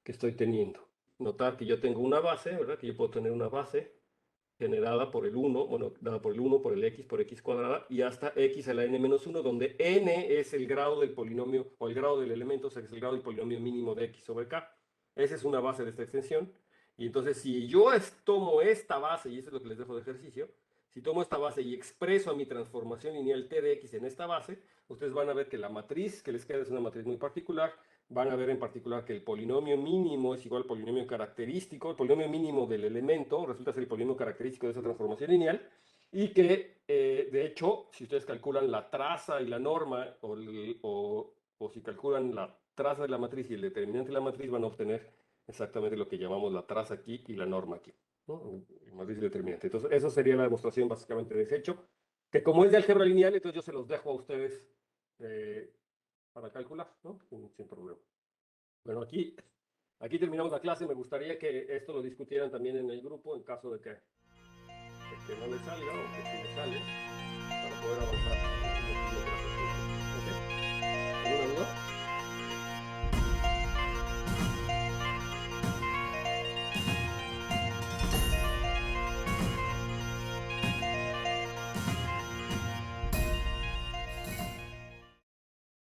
estoy teniendo. Notar que yo tengo una base, ¿verdad? Que yo puedo tener una base generada por el 1, bueno, dada por el 1, por el x, por x cuadrada, y hasta x a la n-1, donde n es el grado del polinomio, o el grado del elemento, o sea, es el grado del polinomio mínimo de x sobre k. Esa es una base de esta extensión. Y entonces, si yo tomo esta base, y eso es lo que les dejo de ejercicio, si tomo esta base y expreso a mi transformación lineal t de x en esta base, ustedes van a ver que la matriz que les queda es una matriz muy particular. Van a ver en particular que el polinomio mínimo es igual al polinomio característico. El polinomio mínimo del elemento resulta ser el polinomio característico de esa transformación lineal. Y que, de hecho, si ustedes calculan la traza y la norma, o si calculan la traza de la matriz y el determinante de la matriz, van a obtener exactamente lo que llamamos la traza aquí y la norma aquí, ¿no? Matriz y determinante. Entonces, eso sería la demostración básicamente de ese hecho, que como es de álgebra lineal, entonces yo se los dejo a ustedes para calcular, ¿no? Sin problema. Bueno, aquí terminamos la clase. Me gustaría que esto lo discutieran también en el grupo en caso de que no les salga o que sí les sale, para poder avanzar un poquito.